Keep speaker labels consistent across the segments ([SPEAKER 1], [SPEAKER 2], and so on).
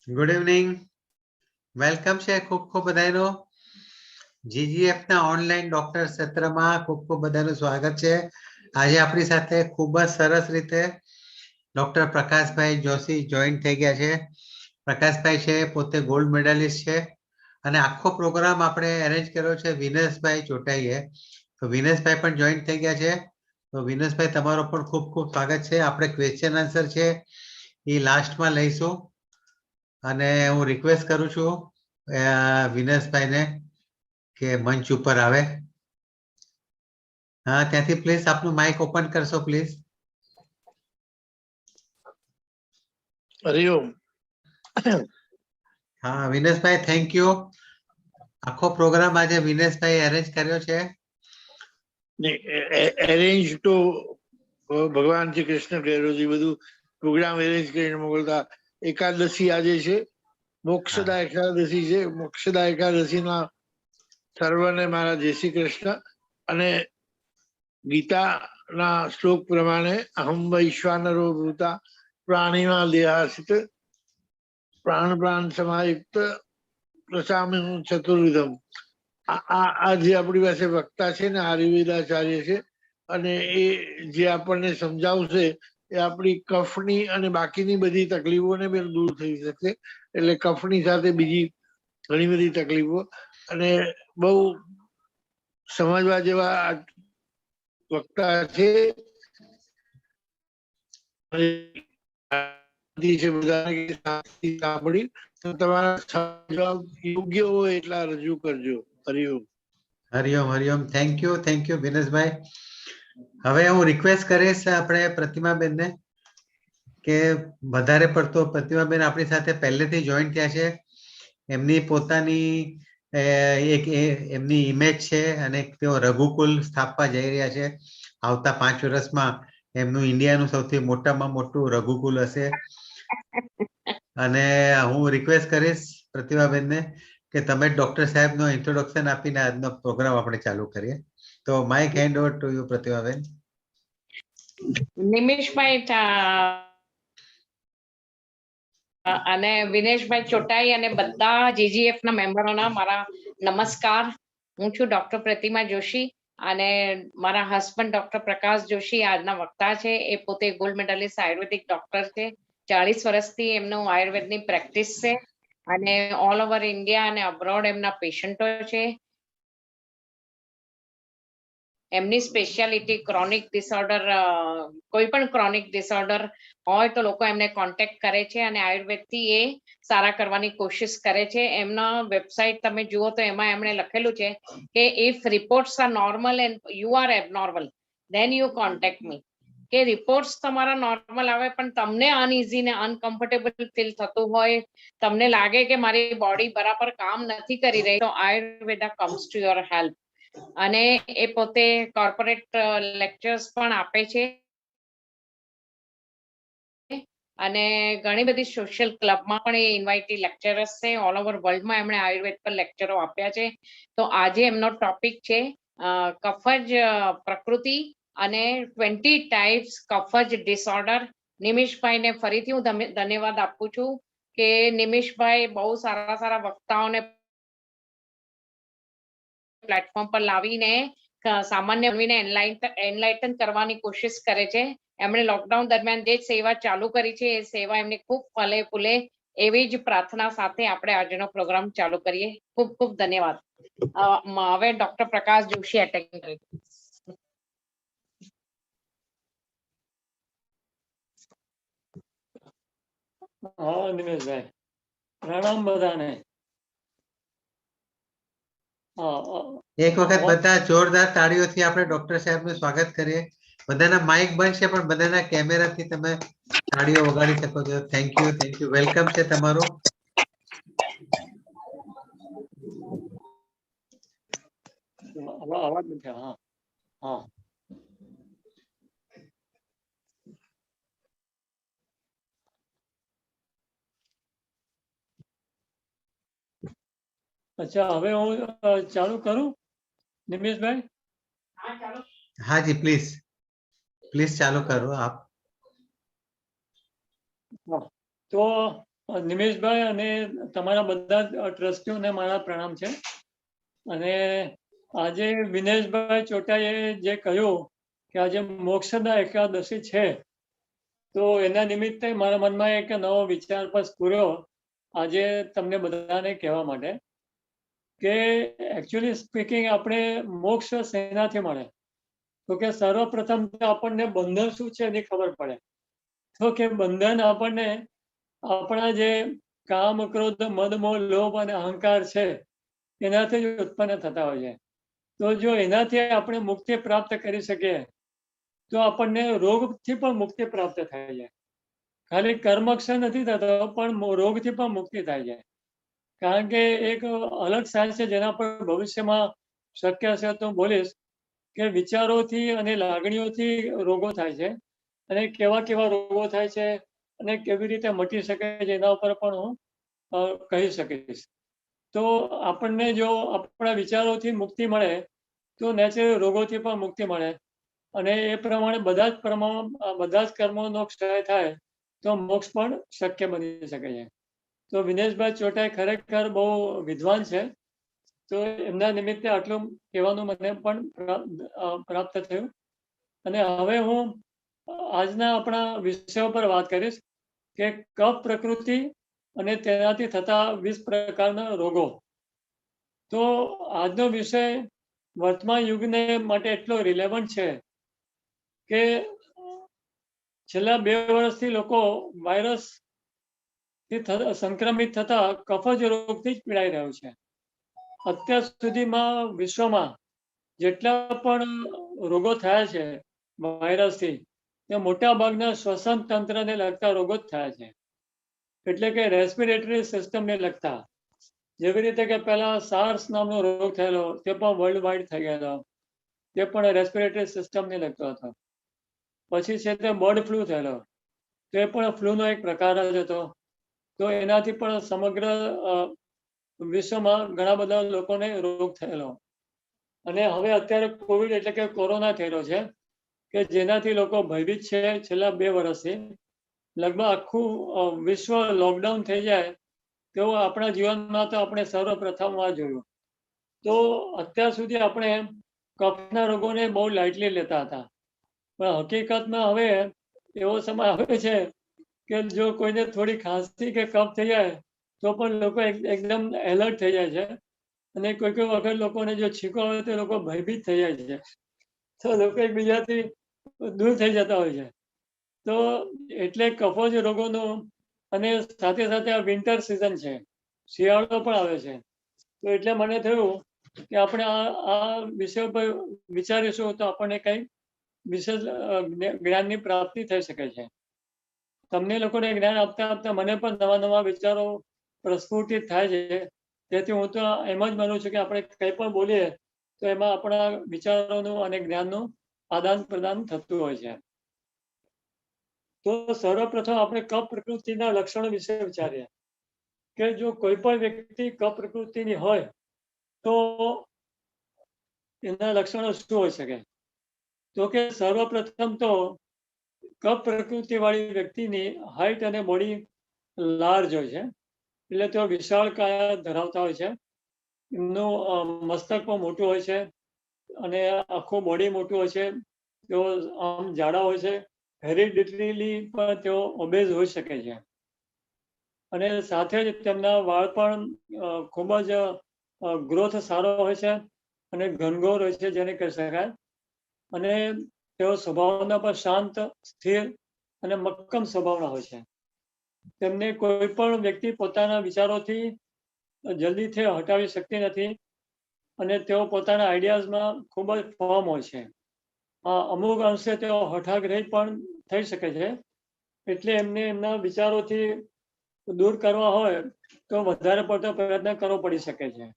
[SPEAKER 1] Good evening, welcome છે. ખૂબ ખૂબ બધાનો જીજીએફ ના ઓનલાઈન ડોક્ટર સત્રમાં ખૂબ ખૂબ બધાનું સ્વાગત છે. આજે આપણી સાથે ખૂબ જ સરસ રીતે ડોક્ટર પ્રકાશભાઈ જોશી જોઈન થઈ ગયા છે. પ્રકાશભાઈ છે પોતે ગોલ્ડ મેડલિસ્ટ છે અને આખો પ્રોગ્રામ આપણે અરેન્જ કર્યો છે વિનેશભાઈ ચોટાઈએ. તો વિનેશભાઈ પણ જોઈન થઈ ગયા છે. તો વિનેશભાઈ તમારો પણ ખૂબ ખૂબ સ્વાગત છે. આપણે ક્વેશ્ચન આન્સર છે એ લાસ્ટમાં લઈશું અને હું રિક્વેસ્ટ કરું છું વિનેશભાઈને કે મંચ ઉપર આવે. હા, ત્યાંથી પ્લીઝ આપનું માઇક ઓપન કરશો પ્લીઝ.
[SPEAKER 2] હરિઓમ.
[SPEAKER 1] હા વિનેશભાઈ, થેન્ક યુ. આખો પ્રોગ્રામ આજે વિનેશભાઈ અરેન્જ કર્યો છે.
[SPEAKER 2] એરેન્જ તો ભગવાન શ્રી કૃષ્ણ કર્યો છે. બધું પ્રોગ્રામ એરેન્જ કરીને મોકલતા. એકાદશી આજે છે, મોક્ષદા એકાદશી છે. મોક્ષદા એકાદશીના સર્વને મારા જય શ્રી કૃષ્ણ. અને ગીતાના શ્લોક પ્રમાણે અહમ વૈશ્વાનરો ભૂતા પ્રાણીમાં દેહાસિત પ્રાણ સમાયુક્ત પ્રસામી હું ચતુર્વિધમ. આ જે આપણી પાસે વક્તા છે ને, આયુર્વેદાચાર્ય છે, અને એ જે આપણને સમજાવશે એ આપણી કફની અને બાકીની બધી તકલીફોને પણ દૂર થઈ શકશે. એટલે કફની સાથે બીજી ઘણી બધી તકલીફો અને બહુ સમજવા જેવા વક્તા છે. સાંભળી તમારા યોગ્ય હોય એટલા રજૂ કરજો. હરિઓમ.
[SPEAKER 1] હરિઓમ હરિઓમ. Thank you Vineshbhai. હવે હું રિક્વેસ્ટ કરીશ આપણે પ્રતિમાબેનને કે વધારે પડતો, પ્રતિમાબેન આપણી સાથે પહેલેથી જોઈન થયા છે. એમની પોતાની એક એમની ઇમેજ છે અને તેઓ રઘુકુલ સ્થાપવા જઈ રહ્યા છે. આવતા 5 વર્ષમાં એમનું ઇન્ડિયાનું સૌથી મોટામાં મોટું રઘુકુલ હશે. અને હું રિક્વેસ્ટ કરીશ પ્રતિમાબેનને કે તમે ડોક્ટર સાહેબનો ઇન્ટ્રોડક્શન આપીને આજનો પ્રોગ્રામ આપણે ચાલુ કરીએ. તો mike hand over to you Pratimaben.
[SPEAKER 3] Nimishbhai અને વિનેશભાઈ ચોટાઈ અને બધા જીજીએફ ના મેમ્બરોના મારા નમસ્કાર. હું છું ડોક્ટર પ્રતિમા જોશી અને મારા હસબન્ડ ડોક્ટર પ્રકાશ જોશી આજના વક્તા છે. એ પોતે ગોલ્ડ મેડલિસ્ટ આયુર્વેદિક ડોક્ટર છે. 40 વર્ષથી એમનું આયુર્વેદની પ્રેક્ટિસ છે અને ઓલ ઓવર ઇન્ડિયા અને અબ્રોડ એમના પેશન્ટો છે. એમની સ્પેશિયાલિટી ક્રોનિક ડિસઓર્ડર, કોઈ પણ ક્રોનિક ડિસઓર્ડર હોય તો લોકો એમને કોન્ટેક્ટ કરે છે અને આયુર્વેદથી એ સારા કરવાની કોશિશ કરે છે. એમના વેબસાઇટ તમે જુઓ તો એમાં એમણે લખેલું છે કે if reports are normal and you are abnormal then you contact me. કે રિપોર્ટ્સ તમારા નોર્મલ આવે પણ તમને અનઇઝી ને અનકમ્ફર્ટેબલ ફીલ થતું હોય, તમને લાગે કે મારી બોડી બરાબર કામ નથી કરી રહી, તો Ayurveda comes to your help. અને એ પોતે કોર્પોરેટ લેક્ચર્સ પણ આપે છે અને ઘણી બધી સોશિયલ ક્લબમાં પણ એ ઇન્વાઇટી લેક્ચરર્સ છે. ઓલ ઓવર વર્લ્ડમાં એમણે આયુર્વેદ પર લેક્ચરો આપ્યા છે. તો આજે એમનો ટોપિક છે કફજ પ્રકૃતિ અને 20 ટાઈપ્સ કફજ ડિસઓર્ડર. નિમિષભાઈને ફરીથી હું ધન્યવાદ આપું છું કે નિમિષભાઈ બહુ સારા વક્તાઓને પ્લેટફોર્મ પર લાવીને સામાન્ય એનલાઇટન કરવાની કોશિશ કરે છે. એમણે લોકડાઉન દરમિયાન જે સેવા ચાલુ કરી છે એ સેવા એમની ખૂબ ફલે ફૂલે એવી જ પ્રાર્થના સાથે આપણે આજનો પ્રોગ્રામ ચાલુ કરીએ. ખૂબ ખૂબ ધન્યવાદ. હવે ડોક્ટર પ્રકાશ જોશી એટેન્ડ કરે.
[SPEAKER 4] હા નિમેશભાઈ, પ્રણામ બધાને.
[SPEAKER 1] એક વખત બધા જોરદાર તાળીઓથી આપણે ડોક્ટર સાહેબનું સ્વાગત કરીએ. બધાના માઇક બંધ છે પણ બધાના કેમેરાથી તમે તાળીઓ વગાડી શકો છો. Thank you. વેલકમ છે તમારું.
[SPEAKER 4] અવાજ નથી. હા હા. અચ્છા, હવે હું ચાલુ કરું નિમેશભાઈ?
[SPEAKER 1] હા જી, પ્લીઝ ચાલુ કરો આપ.
[SPEAKER 4] તો નિમેશભાઈ અને તમારા બધા ટ્રસ્ટીઓને મારા પ્રણામ છે. અને આજે વિનેશભાઈ ચોટાઈએ જે કહ્યું કે આજે મોક્ષદા એકાદશી છે, તો એના નિમિત્તે મારા મનમાં એક નવો વિચાર પર સ્ફુર્યો આજે તમને બધાને કહેવા માટે કે એકચ્યુઅલી સ્પીકિંગ આપણે મોક્ષ શેનાથી મળે? તો કે સર્વપ્રથમ તો આપણને બંધન શું છે એની ખબર પડે. તો કે બંધન આપણને આપણા જે કામ, ક્રોધ, મદ, મોહ, લોભ અને અહંકાર છે એનાથી જ ઉત્પન્ન થતા હોય છે. તો જો એનાથી આપણે મુક્તિ પ્રાપ્ત કરી શકીએ તો આપણને રોગથી પણ મુક્તિ પ્રાપ્ત થાય છે. ખાલી કર્મક્ષય નથી થતો, પણ રોગથી પણ મુક્તિ થાય છે. કારણ કે એક અલગ સાયન્સ છે જેના પર ભવિષ્યમાં શક્ય છે તો બોલીશ કે વિચારોથી અને લાગણીઓથી રોગો થાય છે, અને કેવા કેવા રોગો થાય છે અને કેવી રીતે મટી શકે છે એના ઉપર પણ હું કહી શકીશ. તો આપણને જો આપણા વિચારોથી મુક્તિ મળે તો નેચરલ રોગોથી પણ મુક્તિ મળે, અને એ પ્રમાણે બધા જ કર્મોનો ક્ષય થાય તો મોક્ષ પણ શક્ય બની શકે છે. તો વિનેશભાઈ ચોટાઈ ખરેખર બહુ વિદ્વાન છે, તો એમના નિમિત્તે આટલું કહેવાનું મને પણ પ્રાપ્ત થયું. અને હવે હું આજના આપણા વિષયો પર વાત કરીશ કે કફ પ્રકૃતિ અને તેનાથી થતા 20 પ્રકારના રોગો. તો આજનો વિષય વર્તમાન યુગને માટે એટલો રિલેવન્ટ છે કે છેલ્લા 2 વર્ષથી લોકો વાયરસ સંક્રમિત થતા કફજ રોગથી જ પીડાઈ રહ્યું છે. અત્યાર સુધીમાં વિશ્વમાં જેટલા પણ રોગો થયા છે વાયરસથી, તે મોટા ભાગના શ્વસન તંત્રને લગતા રોગો જ થયા છે. એટલે કે રેસ્પિરેટરી સિસ્ટમને લગતા. જેવી રીતે કે પહેલા સાર્સ નામનો રોગ થયેલો, તે પણ વર્લ્ડ વાઇડ થઈ ગયેલો, તે પણ રેસ્પિરેટરી સિસ્ટમને લગતો હતો. પછી છે તે બર્ડ ફ્લૂ થયેલો, તે પણ ફ્લૂનો એક પ્રકાર જ હતો. તો એનાથી પણ સમગ્ર વિશ્વમાં ઘણા બધા લોકોને રોગ થયેલો. અને હવે અત્યારે કોવિડ એટલે કે કોરોના થયેલો છે કે જેનાથી લોકો ભયભીત છે. છેલ્લા 2 વર્ષથી લગભગ આખું વિશ્વ લોકડાઉન થઈ જાય તેવું આપણા જીવનમાં તો આપણે સર્વપ્રથમ વાર જોયું. તો અત્યાર સુધી આપણે કફના રોગોને બહુ લાઇટલી લેતા હતા, પણ હકીકતમાં હવે એવો સમય આવે છે કે જો કોઈને થોડી ખાંસી કે કફ થઈ જાય તો પણ લોકો એકદમ એલર્ટ થઈ જાય છે, અને કોઈ વખત લોકોને જો છીંકો આવે તો લોકો ભયભીત થઈ જાય છે. તો લોકો એકબીજાથી દૂર થઈ જતા હોય છે. તો એટલે કફજ રોગોનો, અને સાથે સાથે આ વિન્ટર સિઝન છે, શિયાળો પણ આવે છે. તો એટલે મને થયું કે આપણે આ વિષય પર વિચારીશું તો આપણને કંઈક વિશેષ જ્ઞાનની પ્રાપ્તિ થઈ શકે છે. તમને લોકોને જ્ઞાન આપતા આપતા મને પણ નવા નવા વિચારો પ્રસ્ફુટિત થાય છે. તેથી હું તો એમ જ માનું છું કે આપણે કંઈ પણ બોલીએ તો એમાં આપણા વિચારોનું અને જ્ઞાનનું આદાન પ્રદાન થતું હોય છે. તો સર્વપ્રથમ આપણે કફ પ્રકૃતિના લક્ષણો વિશે વિચારીએ કે જો કોઈ પણ વ્યક્તિ કફ પ્રકૃતિની હોય તો એના લક્ષણો શું હોઈ શકે? તો કે સર્વપ્રથમ તો કફ પ્રકૃતિ વાળી વ્યક્તિની હાઈટ અને બોડી લાર્જ હોય છે, એટલે તેઓ વિશાળ કાયા ધરાવતા હોય છે. એમનું મસ્તક પણ મોટું હોય છે, અને આખું બોડી મોટું હોય છે. તેઓ આમ જાડા હોય છે. હેરિડિટરીલી પણ તેઓ ઓબેઝ હોઈ શકે છે, અને સાથે જ તેમના વાળ પણ ખૂબ જ ગ્રોથ સારો હોય છે અને ઘનઘોર હોય છે, જેને કહી શકાય. અને તેઓ સ્વભાવના પર શાંત, સ્થિર અને મક્કમ સ્વભાવના હોય છે. તેમને કોઈ પણ વ્યક્તિ પોતાના વિચારોથી જલ્દીથી હટાવી શકતી નથી, અને તેઓ પોતાના આઈડિયાઝમાં ખૂબ જ ફર્મ હોય છે. અમુક અંશે તેઓ હઠાગ્રહી પણ થઈ શકે છે, એટલે એમને એમના વિચારોથી દૂર કરવા હોય તો વધારે પડતો પ્રયત્ન કરવો પડી શકે છે.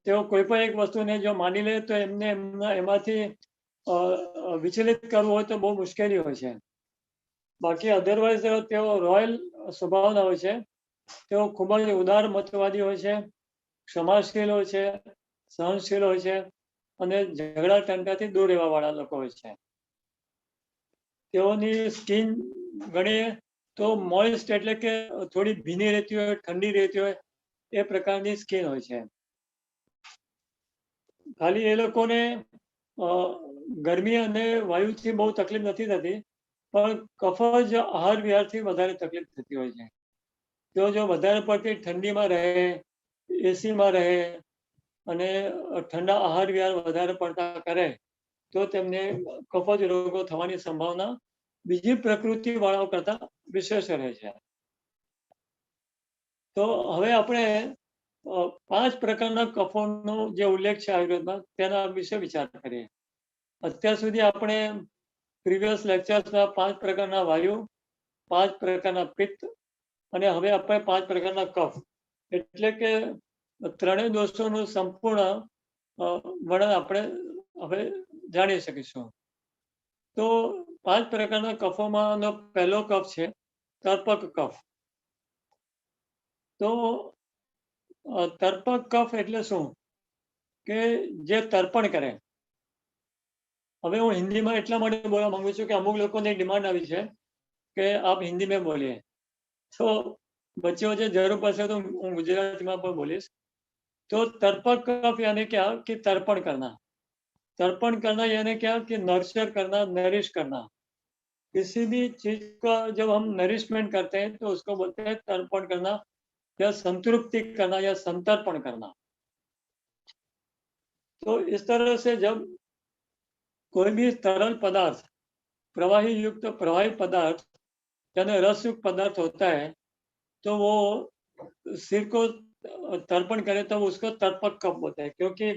[SPEAKER 4] તેઓ કોઈ પણ એક વસ્તુને જો માની લે તો એમને એમાંથી વિચલિત કરવું હોય તો બહુ મુશ્કેલી હોય છે. બાકી અધરવાઇઝ તેઓ રોયલ સ્વભાવના હોય છે. તેઓ ખૂબ જ ઉદાર મતવાદી હોય છે, ક્ષમાશીલ હોય છે, સહનશીલ હોય છે, અને ઝઘડા ટંકાથી દૂર રહેવા વાળા લોકો હોય છે. તેઓની સ્કિન ઘણી તો મોઇસ્ટ એટલે કે થોડી ભીની રહેતી હોય, ઠંડી રહેતી હોય એ પ્રકારની સ્કિન હોય છે. ખાલી એ લોકોને ગરમી અને વાયુથી બહુ તકલીફ નથી થતી, પણ કફજ આહાર વિહારથી વધારે તકલીફ થતી હોય છે. તેઓ જો વધારે પડતી ઠંડીમાં રહે, એસીમાં રહે અને ઠંડા આહાર વિહાર વધારે પડતા કરે તો તેમને કફજ રોગો થવાની સંભાવના બીજી પ્રકૃતિ વાળાઓ કરતા વિશેષ રહે છે. તો હવે આપણે 5 પ્રકારના કફોનો જે ઉલ્લેખ છે આયુર્વેદમાં તેના વિશે વિચાર કરીએ. અત્યાર સુધી આપણે પ્રીવિયસ લેક્ચર્સમાં 5 પ્રકારના વાયુ, 5 પ્રકારના પિત્ત અને હવે આપણે 5 પ્રકારના કફ એટલે કે ત્રણેય દોષોનું સંપૂર્ણ વર્ણન આપણે હવે જાણી શકીશું. તો 5 પ્રકારના કફોમાંનો પહેલો કફ છે તર્પક કફ. તો તર્પક કફ એટલે શું કે જે તર્પણ કરે. હવે હું હિન્દીમાં એટલા માટે બોલવા માંગુ છું કે અમુક લોકોની ડિમાન્ડ આવી છે કે આપ હિન્દી में बोलिए, तो बच्चों से जरूर પડશે તો હું ગુજરાતીમાં પણ બોલીશ. तो तर्पक कफ यानी क्या कि तर्पण करना. तर्पण करना यानी क्या कि नर्चर करना, नरिश करना. किसी भी चीज का जब हम नरिशमेंट करते हैं तो उसको बोलते हैं तर्पण करना या संतृप्ति करना या संतर्पण करना. तो इस तरह से जब कोई भी तरल पदार्थ, प्रवाही पदार्थ यानी रसयुक्त पदार्थ होता है तो वो सिर को तर्पण करे तो उसको तर्पक कफ बोलते हैं, क्योंकि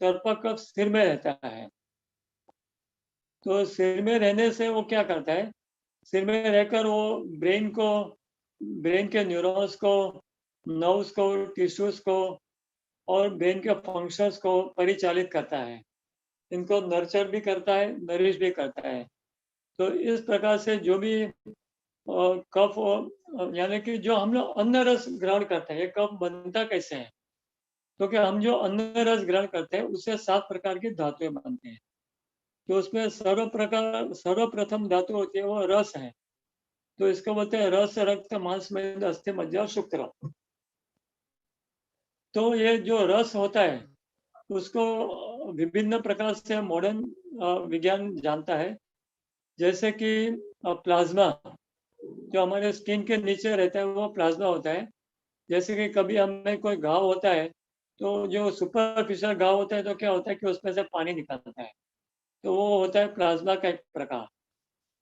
[SPEAKER 4] तर्पक कफ सिर में रहता है. तो सिर में रहने से वो क्या करता है, सिर में रहकर वो ब्रेन के न्यूरॉन्स को, नर्व्स को, टिश्यूज को और ब्रेन के फंक्शंस को परिचालित करता है. इनको नर्चर भी करता है, नरिश भी करता है. तो इस प्रकार से जो भी कफ यानी कि जो हम लोग अन्न रस ग्रहण करते हैं, ये कफ बनता कैसे है, तो कि हम जो अन्न रस ग्रहण करते हैं उससे 7 प्रकार की धातुएं बनती हैं. तो उसमें सर्वप्रथम धातु होती है वो रस है. तो इसको बोलते हैं रस, रक्त, मांस, मेद, अस्थि, मज्जा और शुक्र. तो ये जो रस होता है उसको विभिन्न प्रकार से मॉडर्न विज्ञान जानता है. जैसे कि प्लाज्मा जो हमारे स्किन के नीचे रहता है वो प्लाज्मा होता है. जैसे कि कभी हमें कोई घाव होता है तो जो सुपरफिशियल घाव होता है तो क्या होता है कि उसमें से पानी निकलता है, तो वो होता है प्लाज्मा का एक प्रकार.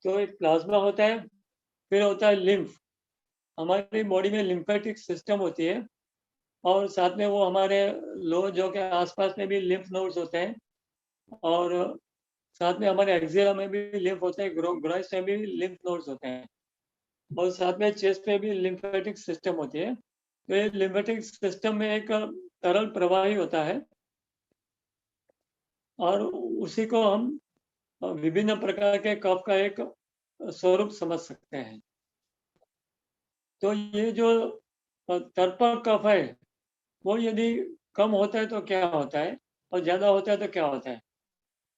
[SPEAKER 4] तो एक प्लाज्मा होता है. फिर होता है लिम्फ. हमारी बॉडी में लिम्फेटिक सिस्टम होती है और साथ में वो हमारे लोअर जो के आसपास में भी लिम्फ नोड्स होते हैं और साथ में हमारे एक्सिला में भी लिम्फ होते हैं, ग्रोइस में भी लिम्फ नोड्स होते हैं और साथ में चेस्ट में भी लिम्फेटिक सिस्टम होती है. तो ये लिम्फेटिक सिस्टम में एक तरल प्रवाही होता है और उसी को हम विभिन्न प्रकार के कफ का एक स्वरूप समझ सकते हैं. तो ये जो तर्पक कफ है वो यदि कम होता है तो क्या होता है और ज्यादा होता है तो क्या होता है.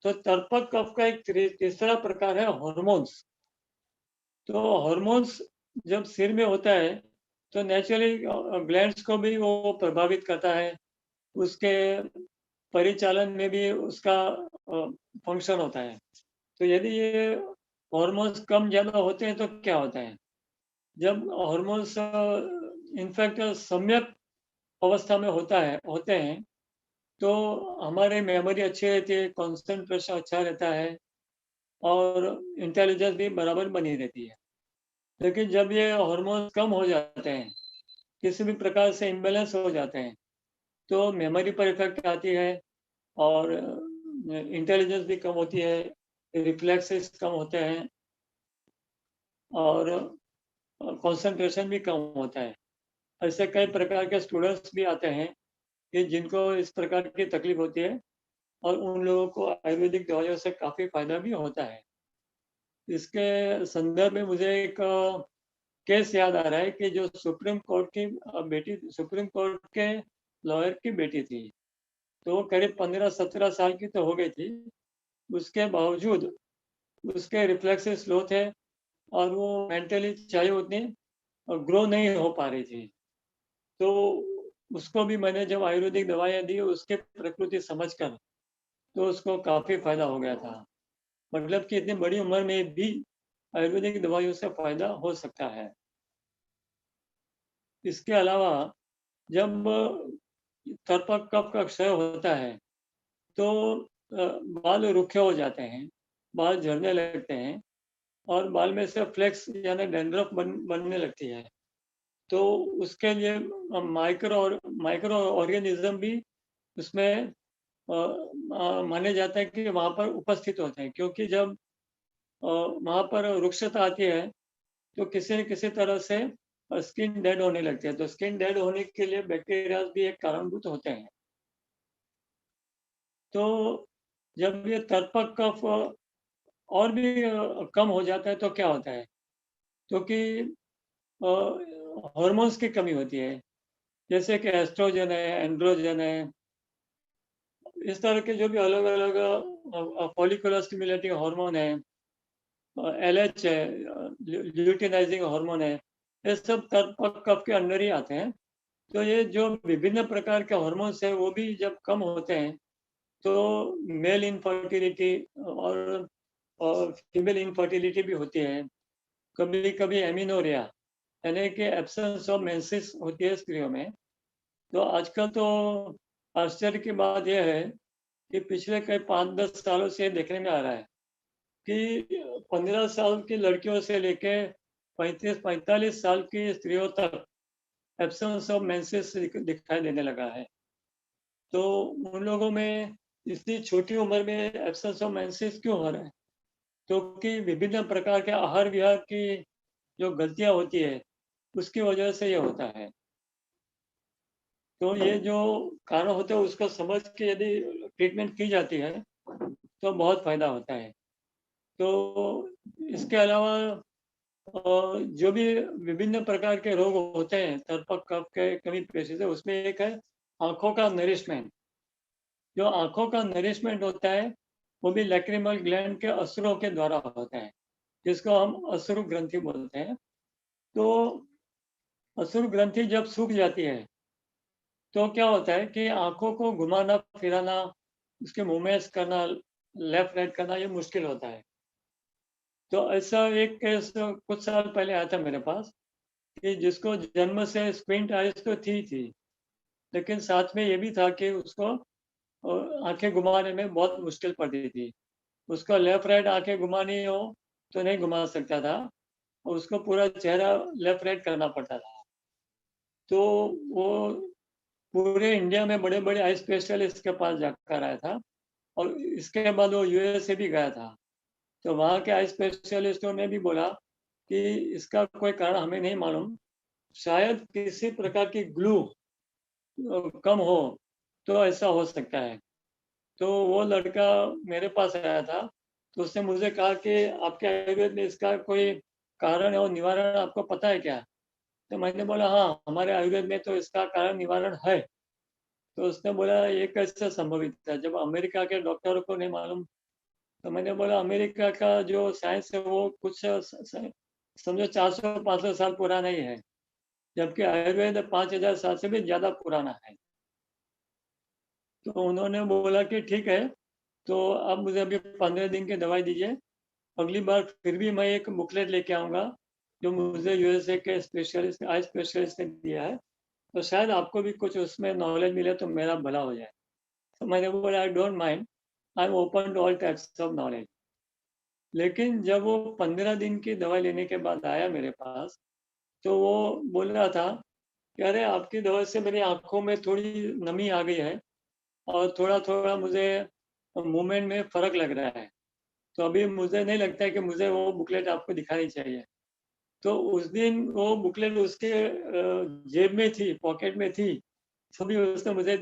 [SPEAKER 4] तो तर्पक कफ का एक तीसरा प्रकार है हॉर्मोन्स. तो हॉर्मोन्स जब सिर में होता है तो नेचुरली ग्लैंड्स को भी वो प्रभावित करता है, उसके परिचालन में भी उसका फंक्शन होता है. तो यदि ये हॉर्मोन्स कम ज्यादा होते हैं तो क्या होता है, जब हॉर्मोन्स इनफैक्ट सम्यक अवस्था में होते हैं तो हमारी मेमोरी अच्छी रहती है, कंसंट्रेशन अच्छा रहता है और इंटेलिजेंस भी बराबर बनी रहती है. लेकिन जब ये हार्मोन्स कम हो जाते हैं, किसी भी प्रकार से इम्बैलेंस हो जाते हैं तो मेमोरी पर इफेक्ट आती है और इंटेलिजेंस भी कम होती है, रिफ्लेक्सेस कम होते हैं और कंसंट्रेशन भी कम होता है. ऐसे कई प्रकार के स्टूडेंट्स भी आते हैं कि जिनको इस प्रकार की तकलीफ होती है और उन लोगों को आयुर्वेदिक दवाइयों से काफ़ी फायदा भी होता है. इसके संदर्भ में मुझे एक केस याद आ रहा है कि जो सुप्रीम कोर्ट के लॉयर की बेटी थी, तो वो करीब 15-17 साल की तो हो गई थी. उसके बावजूद उसके रिफ्लेक्सेस स्लो थे और वो मेंटली चाहिए उतनी ग्रो नहीं हो पा रही थी। तो उसको भी मैंने जब आयुर्वेदिक दवाइयाँ दी उसके प्रकृति समझकर, तो उसको काफ़ी फायदा हो गया था। मतलब कि इतनी बड़ी उम्र में भी आयुर्वेदिक दवाइयों से फायदा हो सकता है। इसके अलावा जब तरपक कफ का क्षय होता है तो बाल रूखे हो जाते हैं, बाल झड़ने लगते हैं और बाल में से फ्लेक्स यानी डैंड्रफ बनने लगती है। तो उसके लिए माइक्रो ऑर्गेनिज्म भी उसमें माने जाते हैं कि वहाँ पर उपस्थित होते हैं, क्योंकि जब वहाँ पर रुक्षता आती है तो किसी न किसी तरह से स्किन डेड होने लगती है। तो स्किन डेड होने के लिए बैक्टीरिया भी एक कारणभूत होते हैं। तो जब ये तर्पक कफ और भी कम हो जाता है तो क्या होता है, क्योंकि हार्मोन्स की कमी होती है, जैसे कि एस्ट्रोजन है, एंड्रोजन है, इस तरह के जो भी अलग अलग फॉलिकुलर स्टिमुलेटिंग हार्मोन है, LH है, ल्यूटिनाइजिंग हार्मोन है, ये सब तर्पक कफ के अंडर ही आते हैं। तो ये जो विभिन्न प्रकार के हार्मोन्स है वो भी जब कम होते हैं तो मेल इनफर्टिलिटी और फीमेल इनफर्टिलिटी भी होती है। कभी कभी एमिनोरिया यानी कि एब्सेंस ऑफ मेंसेस होती है स्त्रियों में। तो आजकल तो आश्चर्य की बात यह है कि पिछले कई 5-10 सालों से देखने में आ रहा है कि 15 साल की लड़कियों से लेके 35-45 साल की स्त्रियों तक एब्सेंस ऑफ मेंसेस दिखाई देने लगा है। तो उन लोगों में इतनी छोटी उम्र में एब्सेंस ऑफ मेंसेस क्यों हो रहा है? क्योंकि विभिन्न प्रकार के आहार विहार की जो गलतियां होती है उसकी वजह से ये होता है। तो ये जो कारण होते हैं उसको समझ के यदि ट्रीटमेंट की जाती है तो बहुत फायदा होता है। तो इसके अलावा जो भी विभिन्न प्रकार के रोग होते हैं तर्पक कफ के कमी पेशी से, उसमें एक है आंखों का नरिशमेंट। जो आंखों का नरिशमेंट होता है वो भी लैक्रिमल ग्लैंड के अश्रुओं के द्वारा होता है, जिसको हम अश्रु ग्रंथि बोलते हैं। तो अश्रु ग्रंथि जब सूख जाती है तो क्या होता है कि आंखों को घुमाना फिराना, उसके मूवमेंट्स करना, लेफ्ट राइट करना, ये मुश्किल होता है। तो ऐसा एक केस कुछ साल पहले आया था मेरे पास कि जिसको जन्म से स्क्विंट आइज तो थी, लेकिन साथ में ये भी था कि उसको आंखें घुमाने में बहुत मुश्किल पड़ती थी। उसको लेफ्ट राइट आंखें घुमानी हो तो नहीं घुमा सकता था, और उसको पूरा चेहरा लेफ्ट राइट करना पड़ता था। तो वो पूरे इंडिया में बड़े बड़े आई स्पेशलिस्ट के पास जाकर आया था, और इसके बाद वो USA भी गया था। तो वहाँ के आई स्पेशलिस्टों ने भी बोला कि इसका कोई कारण हमें नहीं मालूम, शायद किसी प्रकार की ग्लू कम हो तो ऐसा हो सकता है। तो वो लड़का मेरे पास आया था, तो उसने मुझे कहा कि आपके आयुर्वेद में इसका कोई कारण और निवारण आपको पता है क्या? तो मैंने बोला हाँ, हमारे आयुर्वेद में तो इसका कारण निवारण है। तो उसने बोला ये कैसे संभवित है जब अमेरिका के डॉक्टरों को नहीं मालूम? तो मैंने बोला अमेरिका का जो साइंस है वो कुछ समझो 400-500 साल पुराना ही है, जबकि आयुर्वेद 5000 साल से भी ज्यादा पुराना है। तो उन्होंने बोला कि ठीक है, तो अब मुझे अभी 15 दिन की दवाई दीजिए, अगली बार फिर भी मैं एक बुकलेट लेके आऊँगा जो मुझे USA के स्पेशलिस्ट आई स्पेशलिस्ट ने दिया है, तो शायद आपको भी कुछ उसमें नॉलेज मिले तो मेरा भला हो जाए। तो मैंने बोला I don't mind, I am open to all types of knowledge. लेकिन जब वो 15 दिन की दवाई लेने के बाद आया मेरे पास, तो वो बोल रहा था कि अरे आपकी दवाई से मेरी आँखों में थोड़ी नमी आ गई है और थोड़ा-थोड़ा मुझे मूवमेंट में फ़र्क लग रहा है। तो अभी मुझे नहीं लगता है कि मुझे वो बुकलेट आपको दिखानी चाहिए। तो उस दिन वो बुकलेट उसके जेब में थी, पॉकेट में थी, तभी उसने मुझे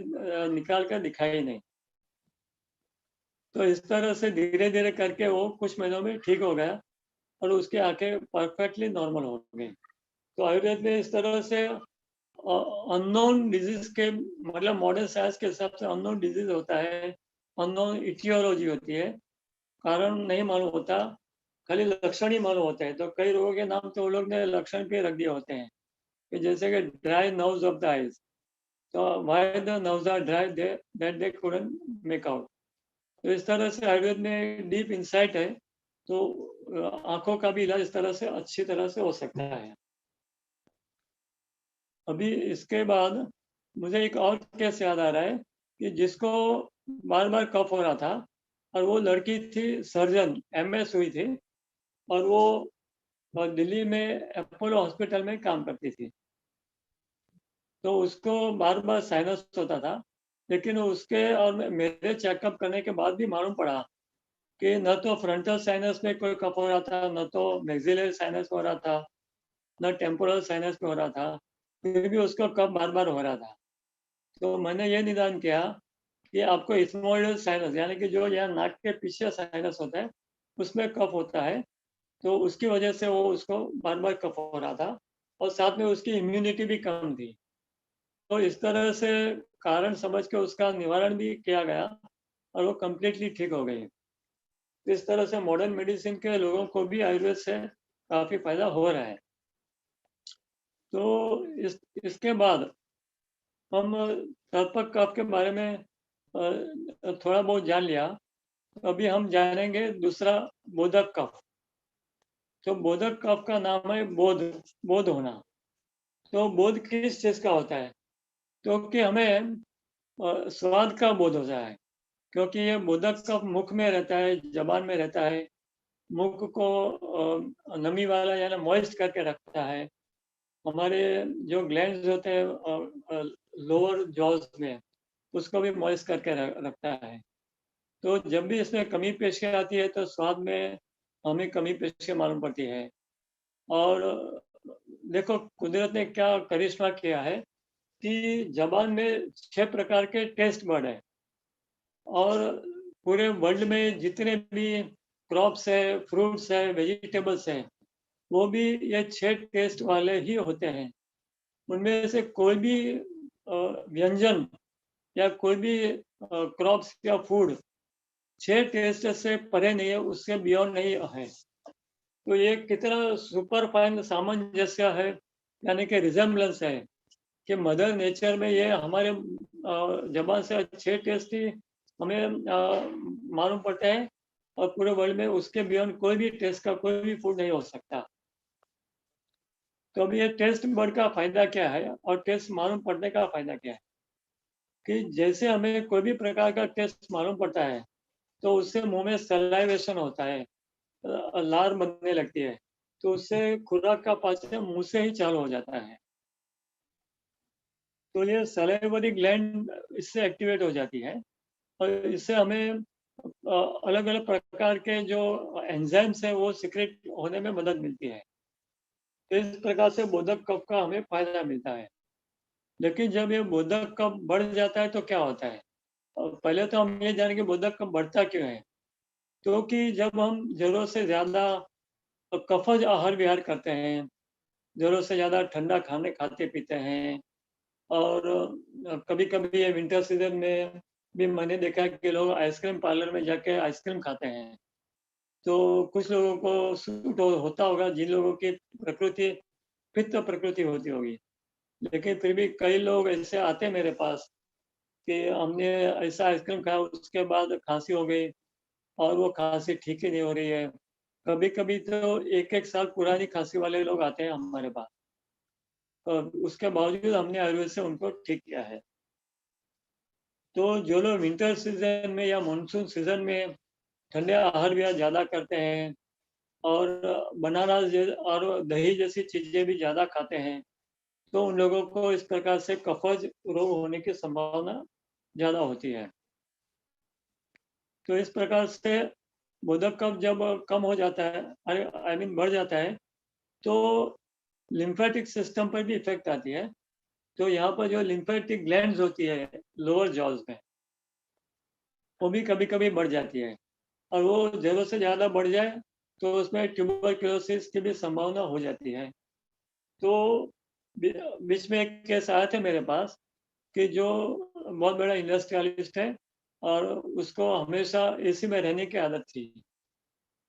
[SPEAKER 4] निकाल कर दिखाई नहीं। तो इस तरह से धीरे-धीरे करके वो कुछ महीनों में ठीक हो गया और उसकी आँखें परफेक्टली नॉर्मल हो गई। तो आयुर्वेद में इस तरह से अननोन डिजीज के मतलब मॉडर्न साइंस के हिसाब से अननोन डिजीज होता है, अननोन इटियोलॉजी होती है, कारण नहीं मालूम होता, खाली लक्षण ही मालूम होते हैं। तो कई रोगों के नाम तो वो लोग ने लक्षण पे रख दिए होते हैं कि जैसे कि dry nerves of the eyes, तो why the nerves are dry that they couldn't make out. तो इस तरह से आयुर्वेद में डीप इंसाइट है। तो आंखों का भी इलाज इस तरह से अच्छी तरह से हो सकता है। अभी इसके बाद मुझे एक और केस याद आ रहा है कि जिसको बार बार कफ हो रहा था, और वो लड़की थी सर्जन, एमएस हुई थी, और वो दिल्ली में अपोलो हॉस्पिटल में काम करती थी। तो उसको बार बार साइनस होता था, लेकिन उसके और मेरे चेकअप करने के बाद भी मालूम पड़ा कि न तो फ्रंटल साइनस में कोई कफ हो रहा था, न तो मैक्सिलरी साइनस हो रहा था, न टेम्पोरल साइनस में हो रहा था, फिर भी उसको कफ बार बार हो रहा था। तो मैंने ये निदान किया कि आपको इथमोइडल साइनस, यानी कि जो यहाँ नाक के पीछे साइनस होता है उसमें कफ होता है, तो उसकी वजह से वो उसको बार बार कफ हो रहा था, और साथ में उसकी इम्यूनिटी भी कम थी। तो इस तरह से कारण समझ के उसका निवारण भी किया गया, और वो कम्प्लीटली ठीक हो गई। इस तरह से मॉडर्न मेडिसिन के लोगों को भी आयुर्वेद से काफी फायदा हो रहा है। तो इसके बाद हम तर्पक कफ के बारे में थोड़ा बहुत जान लिया। अभी हम जानेंगे दूसरा, बोधक कफ। तो बोधक कफ का नाम है बोध होना। तो बोध किस चीज का होता है? क्योंकि हमें स्वाद का बोध होता है, क्योंकि ये बोधक कफ मुख में रहता है, जबान में रहता है, मुख को नमी वाला यानी मॉइस्ट करके रखता है। हमारे जो ग्लैंड्स होते हैं लोअर जॉज में, उसको भी मॉइस्ट करके रखता है। तो जब भी इसमें कमी पेशी आती है तो स्वाद में हमें कमी पेशी मालूम पड़ती है। और देखो कुदरत ने क्या करिश्मा किया है कि जबान में 6 प्रकार के टेस्ट बर्ड है, और पूरे वर्ल्ड में जितने भी क्रॉप्स है, फ्रूट्स है, वेजिटेबल्स है, वो भी ये 6 टेस्ट वाले ही होते हैं। उनमें से कोई भी व्यंजन या कोई भी क्रॉप्स या फूड 6 टेस्ट से परे नहीं है, उससे बियॉन्ड नहीं है। तो ये कितना सुपर फाइन सामंजस्य है, यानी कि रिजेम्बलेंस है कि मदर नेचर में ये हमारे जबान से 6 टेस्ट ही हमें मालूम पड़ते हैं, और पूरे वर्ल्ड में उसके बियॉन्ड कोई भी टेस्ट का कोई भी फूड नहीं हो सकता। तो अब ये टेस्ट बर्ड का फायदा क्या है और टेस्ट मालूम पड़ने का फायदा क्या है? कि जैसे हमें कोई भी प्रकार का टेस्ट मालूम पड़ता है, तो उससे मुंह में सलाइवेशन होता है, लार बनने लगती है, तो उससे खुराक का पाचन मुंह से ही चालू हो जाता है। तो ये सलाइवरी ग्लैंड इससे एक्टिवेट हो जाती है, और इससे हमें अलग अलग प्रकार के जो एंजाइम्स हैं वो सीक्रेट होने में मदद मिलती है। तो इस प्रकार से बोधक कफ का हमें फायदा मिलता है। लेकिन जब ये बोधक कफ बढ़ जाता है तो क्या होता है? और पहले तो हम ये जानेंगे बोधक कफ बढ़ता क्यों है। क्योंकि जब हम जरूरत से ज्यादा कफज आहार विहार करते हैं, जरूरत से ज्यादा ठंडा खाने खाते पीते हैं, और कभी कभी ये विंटर सीजन में भी मैंने देखा कि लोग आइसक्रीम पार्लर में जाके आइसक्रीम खाते हैं। तो कुछ लोगों को सूट होता होगा, जिन लोगों की प्रकृति पित्त प्रकृति होती होगी। लेकिन फिर भी कई लोग ऐसे आते हैं मेरे पास कि हमने ऐसा आइसक्रीम खाया, उसके बाद खांसी हो गई, और वो खांसी ठीक ही नहीं हो रही है। कभी कभी तो 1-1 साल पुरानी खांसी वाले लोग आते हैं हमारे पास, और उसके बावजूद हमने आयुर्वेद से उनको ठीक किया है। तो जो लोग विंटर सीजन में या मानसून सीजन में ठंडे आहार विहार ज्यादा करते हैं, और बनाना और दही जैसी चीजें भी ज्यादा खाते हैं, तो उन लोगों को इस प्रकार से कफज रोग होने की संभावना ज्यादा होती है। तो इस प्रकार से बोधक कफ जब कम हो जाता है, आई मीन बढ़ जाता है, तो लिम्फेटिक सिस्टम पर भी इफेक्ट आती है। तो यहाँ पर जो लिम्फेटिक ग्लैंड्स होती है लोअर जॉज में, वो भी कभी कभी बढ़ जाती है, और वो जरूरत से ज्यादा बढ़ जाए तो उसमें ट्यूबरक्लोसिस की भी संभावना हो जाती है। तो बीच में एक केस आया था मेरे पास कि जो बहुत बड़ा इंडस्ट्रियलिस्ट है, और उसको हमेशा एसी में रहने की आदत थी।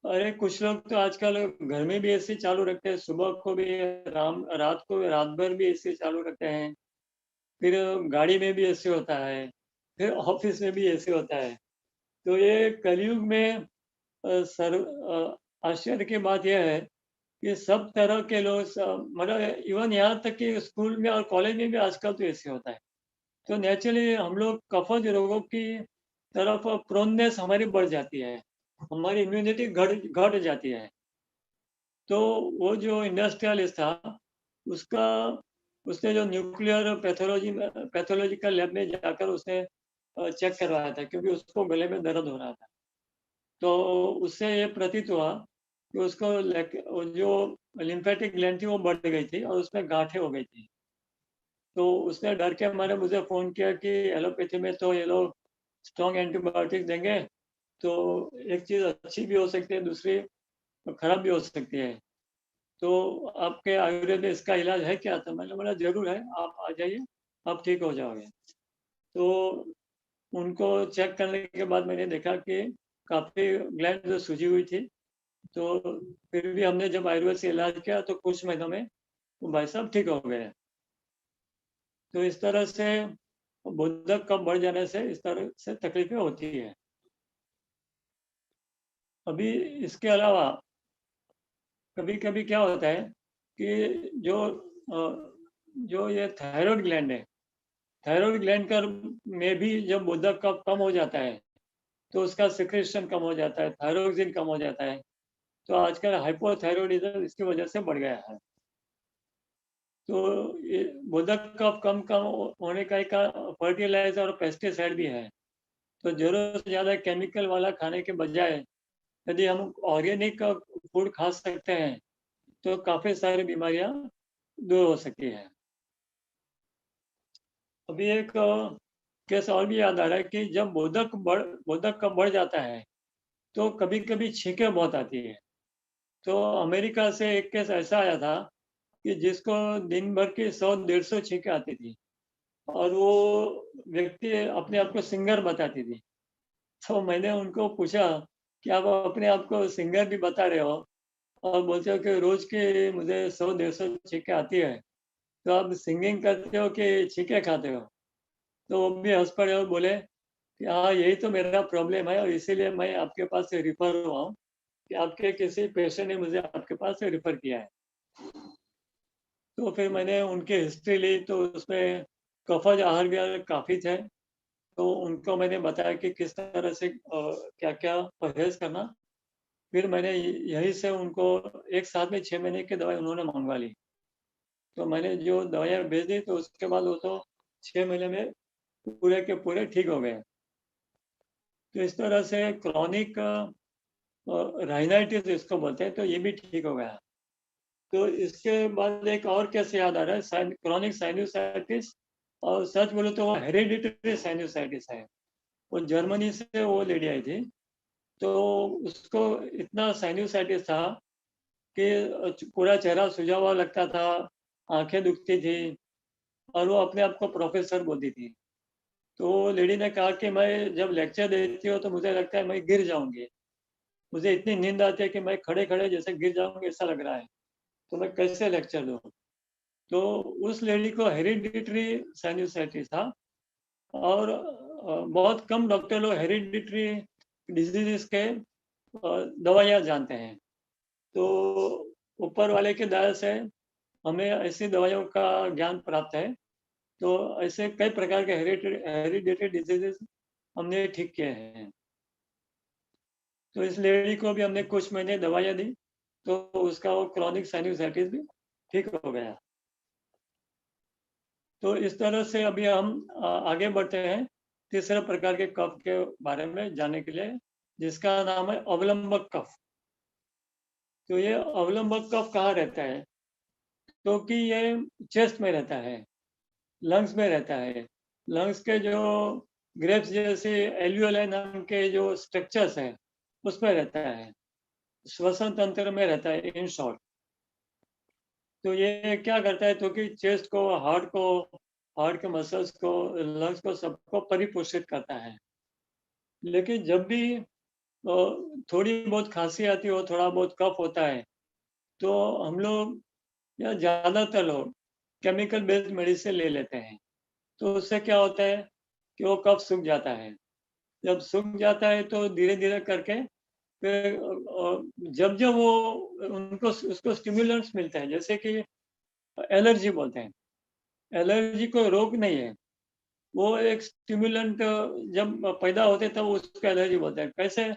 [SPEAKER 4] अरे कुछ लोग तो आजकल घर में भी एसी चालू रखते हैं, सुबह को भी, रात को रात भर भी एसी चालू रखते हैं, फिर गाड़ी में भी एसी होता है, फिर ऑफिस में भी एसी होता है। तो ये कलयुग में आश्चर्य की बात यह है कि सब तरह के लोग, मतलब इवन यहाँ तक कि स्कूल में और कॉलेज में भी आजकल तो एसी होता है। तो नेचुरली हम लोग कफज रोगों की तरफ प्रोननेस हमारी बढ़ जाती है, हमारी इम्यूनिटी घट घट जाती है। तो वो जो इंडस्ट्रियलिस्ट था, उसका उसने जो न्यूक्लियर पैथोलॉजिकल लैब में जाकर उसने चेक करवाया था, क्योंकि उसको गले में दर्द हो रहा था। तो उससे ये प्रतीत हुआ कि उसको वो जो लिम्फेटिक ग्लैंड थी वो बढ़ गई थी और उसमें गांठें हो गई थी। तो उसने डर के मारे मुझे फ़ोन किया कि एलोपैथी में तो ये लोग स्ट्रॉन्ग एंटीबायोटिक देंगे, तो एक चीज़ अच्छी भी हो सकती है, दूसरी खराब भी हो सकती है। तो आपके आयुर्वेद में इसका इलाज है क्या? तो मैंने बोला ज़रूर है, आप आ जाइए, आप ठीक हो जाओगे। तो उनको चेक करने के बाद मैंने देखा कि काफ़ी ग्लैंड जो सूजी हुई थी, तो फिर भी हमने जब आयुर्वेद से इलाज किया तो कुछ महीनों में वो भाई साहब ठीक हो गए। तो इस तरह से बोधक कफ बढ़ जाने से इस तरह से तकलीफें होती है। अभी इसके अलावा कभी-कभी क्या होता है कि जो ये थायराइड ग्लैंड है, थायराइड ग्लैंड कर में भी जब बोधक कफ कम हो जाता है, तो उसका सिक्रेशन कम हो जाता है, थायरोक्सिन कम हो जाता है। तो आजकल हाइपोथायरॉयडिज्म इसकी वजह से बढ़ गया है। तो ये बोधक कफ कम कम होने का एक फर्टिलाइजर और पेस्टिसाइड भी है। तो ज़रूरत से ज़्यादा केमिकल वाला खाने के बजाय यदि हम ऑर्गेनिक फूड खा सकते हैं, तो काफ़ी सारी बीमारियां दूर हो सकती हैं। अभी एक केस और भी याद आ रहा है कि जब बोधक कफ बढ़ जाता है, तो कभी-कभी छींकें बहुत आती है। तो अमेरिका से एक केस ऐसा आया था कि जिसको दिन भर की 100-150 छींकें आती थी और वो व्यक्ति अपने आप को सिंगर बताती थी। तो मैंने उनको पूछा कि आप अपने आप को सिंगर भी बता रहे हो और बोलते हो कि रोज के मुझे 100-150 छींकें आती है, तो आप सिंगिंग करते हो कि छींकें खाते हो? तो वो भी हंस पड़े और बोले कि हाँ, यही तो मेरा प्रॉब्लम है और इसीलिए मैं आपके पास से रिफर हुआ हूँ कि आपके किसी पेशेंट ने मुझे आपके पास से रिफर किया है। तो फिर मैंने उनकी हिस्ट्री ली, तो उसमें कफज आहार विहार काफ़ी थे। तो उनको मैंने बताया कि किस तरह से क्या-क्या परहेज़ करना। फिर मैंने यहीं से उनको एक साथ में 6 महीने की दवाई उन्होंने मँगवा ली। तो मैंने जो दवाइयाँ भेज दी, तो उसके बाद वो तो 6 महीने में पूरे के पूरे ठीक हो गए। तो इस तरह से क्रॉनिक राइनाइटिस इसको बोलते हैं, तो ये भी ठीक हो गया। तो इसके बाद एक और केस याद आ रहा है, क्रॉनिक साइनोसाइटिस, और सच बोलूं तो वो हेरिडिटरी साइनोसाइटिस है। वो जर्मनी से वो लेडी आई थी। तो उसको इतना साइनोसाइटिस था कि पूरा चेहरा सूजा हुआ लगता था, आंखें दुखती थी और वो अपने आप को प्रोफेसर बोलती थी। तो लेडी ने कहा कि मैं जब लेक्चर देती हूँ तो मुझे लगता है मैं गिर जाऊंगी, मुझे इतनी नींद आती है कि मैं खड़े खड़े जैसे गिर जाऊंगी ऐसा लग रहा है, तो मैं कैसे लेक्चर दूँ। तो उस लेडी को हेरिडिटरी साइनोसाइटिस था और बहुत कम डॉक्टर लोग हेरिडिटरी डिजीजेस के दवाइयाँ जानते हैं। तो ऊपर वाले की दया से हमें ऐसी दवाइयों का ज्ञान प्राप्त है। तो ऐसे कई प्रकार के हेरिडिटरी डिजीजेस हमने ठीक किए हैं। तो इस लेडी को भी हमने कुछ महीने दवाइयाँ दी, तो उसका वो क्रॉनिक साइनोसाइटिस भी ठीक हो गया। तो इस तरह से अभी हम आगे बढ़ते हैं तीसरे प्रकार के कफ के बारे में जानने के लिए, जिसका नाम है अवलंबक कफ। तो ये अवलंबक कफ कहाँ रहता है? तो कि ये चेस्ट में रहता है, लंग्स में रहता है। लंग्स के जो ग्रेप्स जैसे एल्वियोलाई नाम के जो स्ट्रक्चर्स हैं, उसमें रहता है, श्वसन तंत्र में रहता है इन शॉर्ट। तो ये क्या करता है, तो कि चेस्ट को, हार्ट के मसल्स को, लंग्स को, सबको परिपोषित करता है। लेकिन जब भी थोड़ी बहुत खांसी आती हो, थोड़ा बहुत कफ होता है, तो हम लोग या ज्यादातर लोग केमिकल बेस्ड मेडिसिन ले लेते हैं। तो उससे क्या होता है कि वो कफ सूख जाता है। जब सूख जाता है तो धीरे धीरे करके फिर जब जब वो उनको उसको स्टिमुलेंट्स मिलते हैं, जैसे कि एलर्जी बोलते हैं। एलर्जी कोई रोग नहीं है, वो एक स्टिमुलेंट जब पैदा होते हैं तब उसको एलर्जी बोलते हैं। कैसे?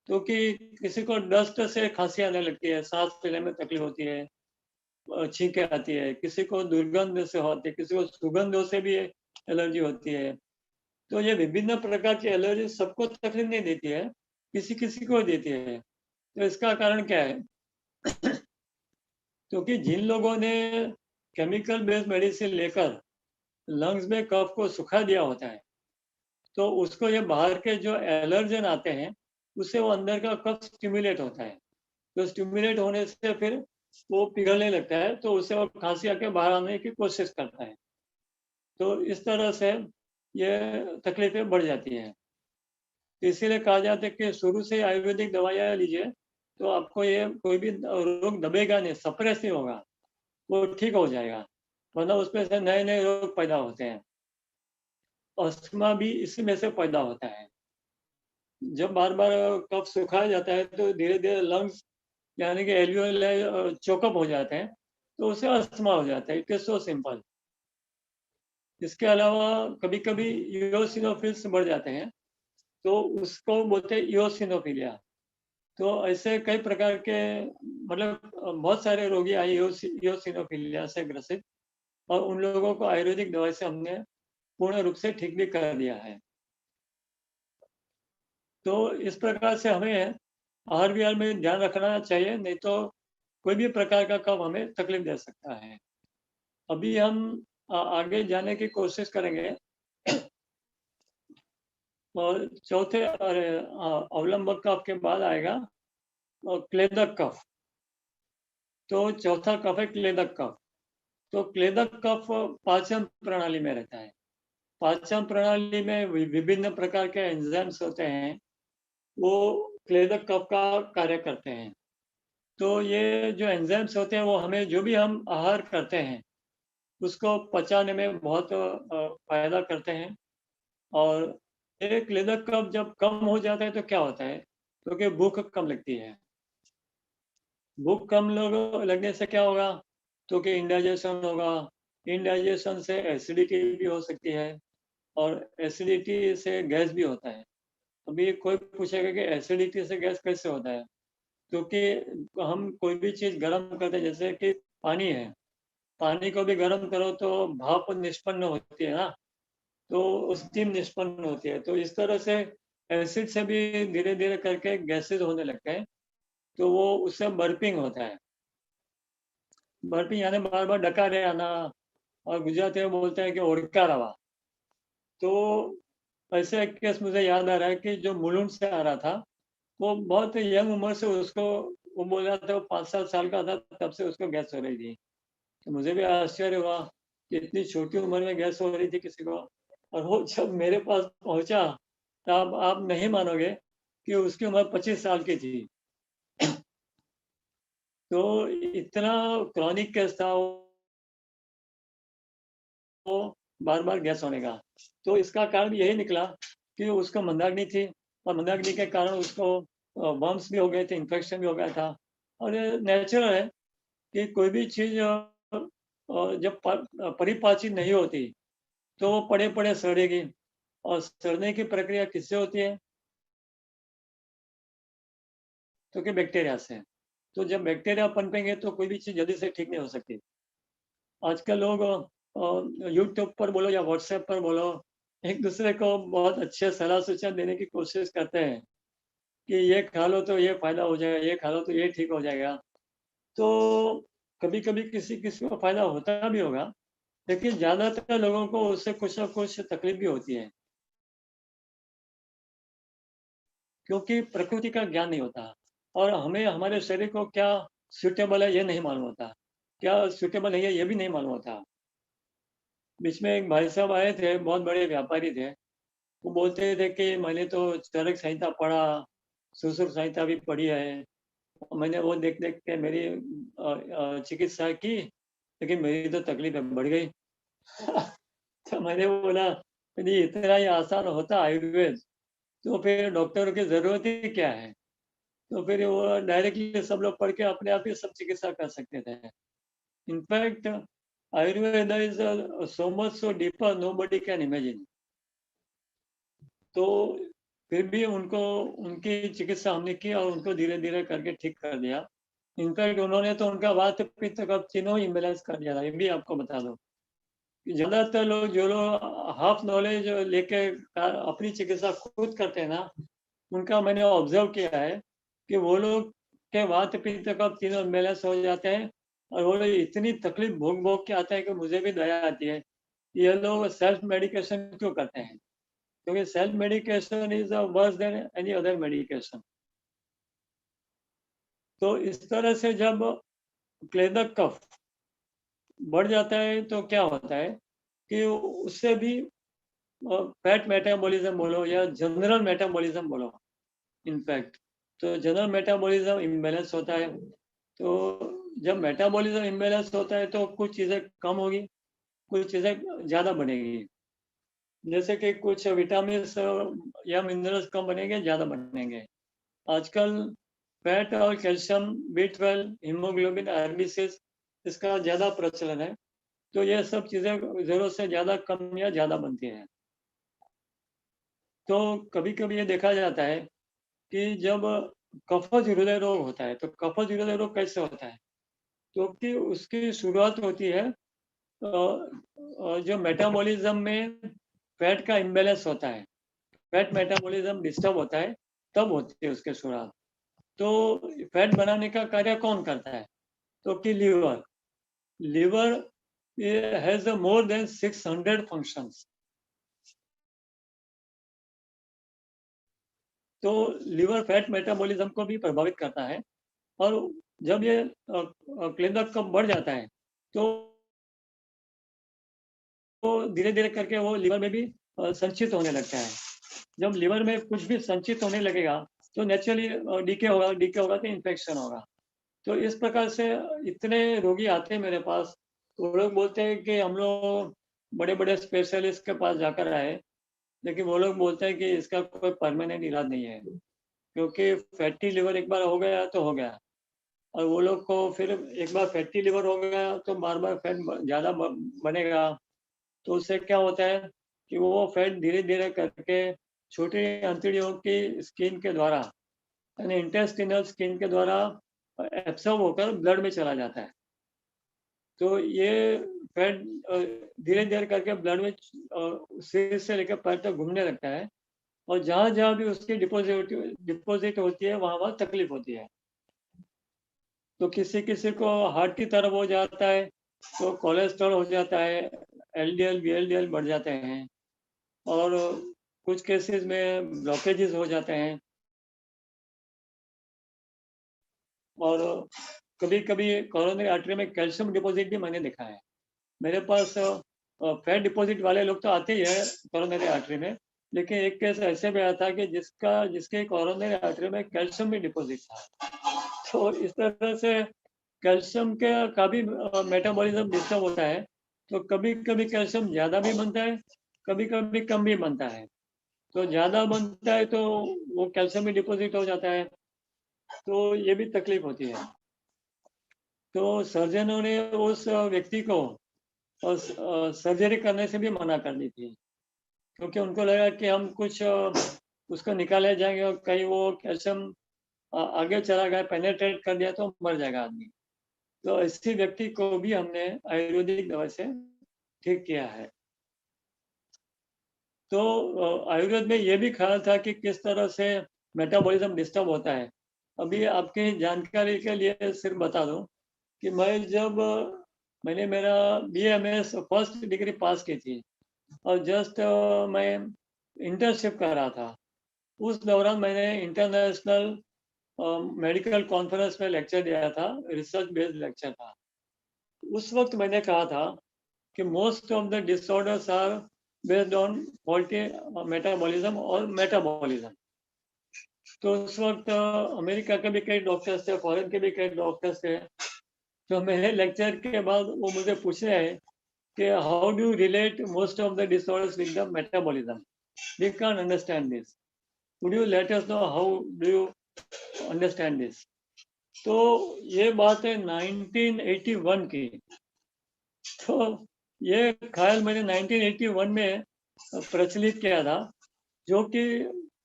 [SPEAKER 4] क्योंकि किसी को डस्ट से खांसी आने लगती है, सांस लेने में तकलीफ होती है, छींकें आती है, किसी को दुर्गंध से होती है, किसी को सुगंधों से भी एलर्जी होती है। तो ये विभिन्न प्रकार की एलर्जी सबको तकलीफ नहीं देती है, किसी किसी को देती है। तो इसका कारण क्या है? क्योंकि जिन लोगों ने केमिकल बेस्ड मेडिसिन लेकर लंग्स में कफ को सुखा दिया होता है, तो उसको ये बाहर के जो एलर्जन आते हैं उससे वो अंदर का कफ स्टिमुलेट होता है। तो स्टिमुलेट होने से फिर वो पिघलने लगता है, तो उससे वो खांसी आके बाहर आने की कोशिश करता है। तो इस तरह से ये तकलीफें बढ़ जाती हैं। तो इसीलिए कहा जाता है कि शुरू से आयुर्वेदिक दवाइयाँ लीजिए तो आपको ये कोई भी रोग दबेगा नहीं, सप्रेस नहीं होगा, वो ठीक हो जाएगा। वरना उसमें से नए नए रोग पैदा होते हैं। अस्थमा भी इसी में से पैदा होता है। जब बार बार कफ सुखाया जाता है तो धीरे धीरे लंग्स यानी कि एल्वियोलाई चोकअप हो जाते हैं, तो उससे अस्थमा हो जाता है। It is so simple. इसके अलावा कभी कभी इओसिनोफिल्स बढ़ जाते हैं, तो उसको बोलते हैं इओसिनोफिलिया। तो ऐसे कई प्रकार के मतलब बहुत सारे रोगी आए इओसिनोफिलिया से ग्रसित, और उन लोगों को आयुर्वेदिक दवाई से हमने पूर्ण रूप से ठीक भी कर दिया है। तो इस प्रकार से हमें आहार विहार में ध्यान रखना चाहिए, नहीं तो कोई भी प्रकार का कफ हमें तकलीफ दे सकता है। अभी हम आगे जाने की कोशिश करेंगे और चौथे अवलंबक कफ के बाद आएगा और क्लेदक कफ। तो चौथा कफ है क्लेदक कफ। तो क्लेदक कफ पाचन प्रणाली में रहता है। पाचन प्रणाली में विभिन्न प्रकार के एंजाइम्स होते हैं, वो क्लेदक कफ का कार्य करते हैं। तो ये जो एंजाइम्स होते हैं वो हमें जो भी हम आहार करते हैं उसको पचाने में बहुत फायदा करते हैं। और एक क्लेदक कफ जब कम हो जाता है तो क्या होता है? क्योंकि भूख कम लगती है। भूख कम लगने से क्या होगा? तो कि इंडाइजेशन होगा। इंडाइजेशन से एसिडिटी भी हो सकती है, और एसिडिटी से गैस भी होता है। अभी कोई पूछेगा कि एसिडिटी से गैस कैसे होता है? क्योंकि हम कोई भी चीज गर्म करते हैं, जैसे कि पानी है, पानी को भी गर्म करो तो भाप निष्पन्न होती है ना, तो स्टीम निष्पन्न होती है। तो इस तरह से एसिड से भी धीरे धीरे करके गैसेज होने लगते हैं, तो वो उससे बर्पिंग होता है। बर्पिंग यानी बार बार डकारे आना, और गुजराती में बोलते हैं कि ओड़का रवा। तो ऐसे एक केस मुझे याद आ रहा है कि जो मुलुंड से आ रहा था, वो बहुत यंग उम्र से उसको, वो बोल रहा था वो 5-7 साल का था तब से उसको गैस हो रही थी। तो मुझे भी आश्चर्य हुआ कि इतनी छोटी उम्र में गैस हो रही थी किसी को। और वो जब मेरे पास पहुंचा तब आप नहीं मानोगे कि उसकी उम्र 25 साल की थी। तो इतना क्रॉनिक केस था वो, बार बार गैस होने का। तो इसका कारण यही निकला कि उसको मंदाग्नि थी, और मंदाग्नि के कारण उसको वर्म्स भी हो गए थे, इन्फेक्शन भी हो गया था। और ये नेचुरल है कि कोई भी चीज जब परिपाचित नहीं होती तो वो पड़े पड़े सड़ेगी। और सड़ने की प्रक्रिया किससे होती है? तो कि बैक्टीरिया से। तो जब बैक्टीरिया पनपेंगे तो कोई भी चीज जल्दी से ठीक नहीं हो सकती। आजकल लोग यूट्यूब पर बोलो या व्हाट्सएप पर बोलो, एक दूसरे को बहुत अच्छे सलाह सूचना देने की कोशिश करते हैं कि ये खा लो तो ये फायदा हो जाएगा, ये खा लो तो ये ठीक हो जाएगा। तो कभी कभी किसी किसी को फायदा होता भी होगा, लेकिन ज्यादातर लोगों को उससे कुछ ना कुछ तकलीफ भी होती है, क्योंकि प्रकृति का ज्ञान नहीं होता। और हमें हमारे शरीर को क्या सूटेबल है ये नहीं मालूम होता, क्या सूटेबल नहीं है ये भी नहीं मालूम होता। बीच में एक भाई साहब आए थे, बहुत बड़े व्यापारी थे। वो बोलते थे कि मैंने तो चरक संहिता पढ़ा, सुश्रुत संहिता भी पढ़ी है। मैंने वो देख देख के मेरी चिकित्सा की, लेकिन मेरी तो तकलीफें बढ़ गई। तो मैंने बोला यदि इतना ही आसान होता आयुर्वेद तो फिर डॉक्टरों की जरूरत ही क्या है। तो फिर वो डायरेक्टली सब लोग पढ़ के अपने आप ही सब चिकित्सा कर सकते थे। In fact Ayurveda is so much so deeper nobody can imagine। तो फिर भी उनको उनकी चिकित्सा हमने की और उनको धीरे धीरे करके ठीक कर दिया। इनफैक्ट उन्होंने तो उनका वात पित्त कफ तीनों इम्बेलेंस कर दिया था। ये भी आपको बता दो कि ज्यादातर लोग जो लोग हाफ नॉलेज लेके अपनी चिकित्सा खुद करते हैं ना, उनका मैंने ऑब्जर्व किया है कि वो लोग के वात पित्त कफ तीनों इम्बेलेंस हो जाते हैं और वो लोग इतनी तकलीफ भोग भोग के आते हैं कि मुझे भी दया आती है। ये लोग सेल्फ मेडिकेशन क्यों करते हैं? क्योंकि self medication is worse than any other medication. तो इस तरह से जब क्लेदक कफ बढ़ जाता है तो क्या होता है कि उससे भी फैट मेटाबॉलिज्म बोलो या जनरल मेटाबॉलिज्म बोलो, इनफैक्ट तो जनरल मेटाबॉलिज्म इम्बेलेंस होता है। तो जब मेटाबॉलिज्म इम्बेलेंस होता है तो कुछ चीज़ें कम होगी, कुछ चीज़ें ज़्यादा बनेगी। जैसे कि कुछ विटामिन या मिनरल्स कम बनेंगे, ज़्यादा बनेंगे। आजकल फैट और कैल्शियम, B12, हीमोग्लोबिन, आरबीसीज इसका ज़्यादा प्रचलन है। तो ये सब चीज़ें ज़रूरत से ज़्यादा कम या ज़्यादा बनती हैं। तो कभी कभी ये देखा जाता है कि जब कफज हृदय रोग होता है, तो कफज हृदय रोग कैसे होता है? क्योंकि उसकी शुरुआत होती है जो मेटाबॉलिज्म में फैट का इम्बेलेंस होता है, फैट मेटाबॉलिज्म डिस्टर्ब होता है, तब होती है उसके शुरुआत। तो फैट बनाने का कार्य कौन करता है? तो कि liver has more than 600 functions. तो लीवर फैट मेटाबॉलिज्म को भी प्रभावित करता है और जब ये क्लेदक कफ बढ़ जाता है तो धीरे धीरे करके वो लीवर में भी संचित होने लगता है। जब लीवर में कुछ भी संचित होने लगेगा तो नेचुरली डीके होगा तो इन्फेक्शन होगा। तो इस प्रकार से इतने रोगी आते हैं मेरे पास, तो वो लोग बोलते हैं कि हम लोग बड़े बड़े स्पेशलिस्ट के पास जाकर आए, लेकिन वो लोग बोलते हैं कि इसका कोई परमानेंट इलाज नहीं है, क्योंकि फैटी लिवर एक बार हो गया तो हो गया। और वो लोग को फिर एक बार फैटी लिवर हो गया तो बार बार फैट ज़्यादा बनेगा। तो उससे क्या होता है कि वो फैट धीरे धीरे करके छोटी अंतड़ियों की स्किन के द्वारा यानी इंटेस्टिनल स्किन के द्वारा एब्सॉर्ब होकर ब्लड में चला जाता है। तो ये फैट धीरे धीरे करके ब्लड में सिर से लेकर पैर तक घूमने लगता है और जहाँ जहाँ भी उसकी डिपोजिट होती है वहाँ वहाँ तकलीफ होती है। तो किसी किसी को हार्ट की तरफ हो जाता है, तो कोलेस्ट्रॉल हो जाता है, LDL VLDL बढ़ जाते हैं और कुछ केसेस में ब्लॉकेजेस हो जाते हैं। और कभी कभी कोरोनरी आर्टरी में कैल्शियम डिपॉजिट भी मैंने देखा है। मेरे पास फैट डिपॉजिट वाले लोग तो आते ही है कोरोनरी आर्टरी में, लेकिन एक केस ऐसे में आया था कि जिसके कोरोनरी आर्टरी में कैल्शियम भी डिपॉजिट था। तो इस तरह से कैल्शियम का भी मेटाबॉलिज्म डिस्टर्ब होता है। तो कभी कभी कैल्शियम ज़्यादा भी बनता है, कभी कभी कम भी बनता है। तो ज़्यादा बनता है तो वो कैल्शियम भी डिपॉजिट हो जाता है, तो ये भी तकलीफ होती है। तो सर्जनों ने उस व्यक्ति को सर्जरी करने से भी मना कर दी थी, क्योंकि उनको लगा कि हम कुछ उसको निकाले जाएंगे और कहीं वो कैल्शियम आगे चला गया, पेनेट्रेट कर दिया तो मर जाएगा आदमी। तो ऐसे व्यक्ति को भी हमने आयुर्वेदिक दवा से ठीक किया है। तो आयुर्वेद में ये भी ख्याल था कि किस तरह से मेटाबॉलिज्म डिस्टर्ब होता है। अभी आपकी जानकारी के लिए सिर्फ बता दूं कि मैंने मेरा BMS फर्स्ट डिग्री पास की थी और जस्ट मैं इंटर्नशिप कर रहा था। उस दौरान मैंने इंटरनेशनल मेडिकल कॉन्फ्रेंस में लेक्चर दिया था, रिसर्च बेस्ड लेक्चर था। उस वक्त मैंने कहा था कि most of the disorders are based on faulty metabolism और मेटाबॉलिज्म। तो उस वक्त अमेरिका के भी कई डॉक्टर्स थे, फॉरेन के भी कई डॉक्टर्स थे। तो मेरे लेक्चर के बाद वो मुझे पूछ रहे हैं कि how do relate most of the disorders with the metabolism, we can understand this, would you let us know how do you understand this. तो ये बात है 1981 की। तो ये ख्याल मैंने 1981 में प्रचलित किया था, जो कि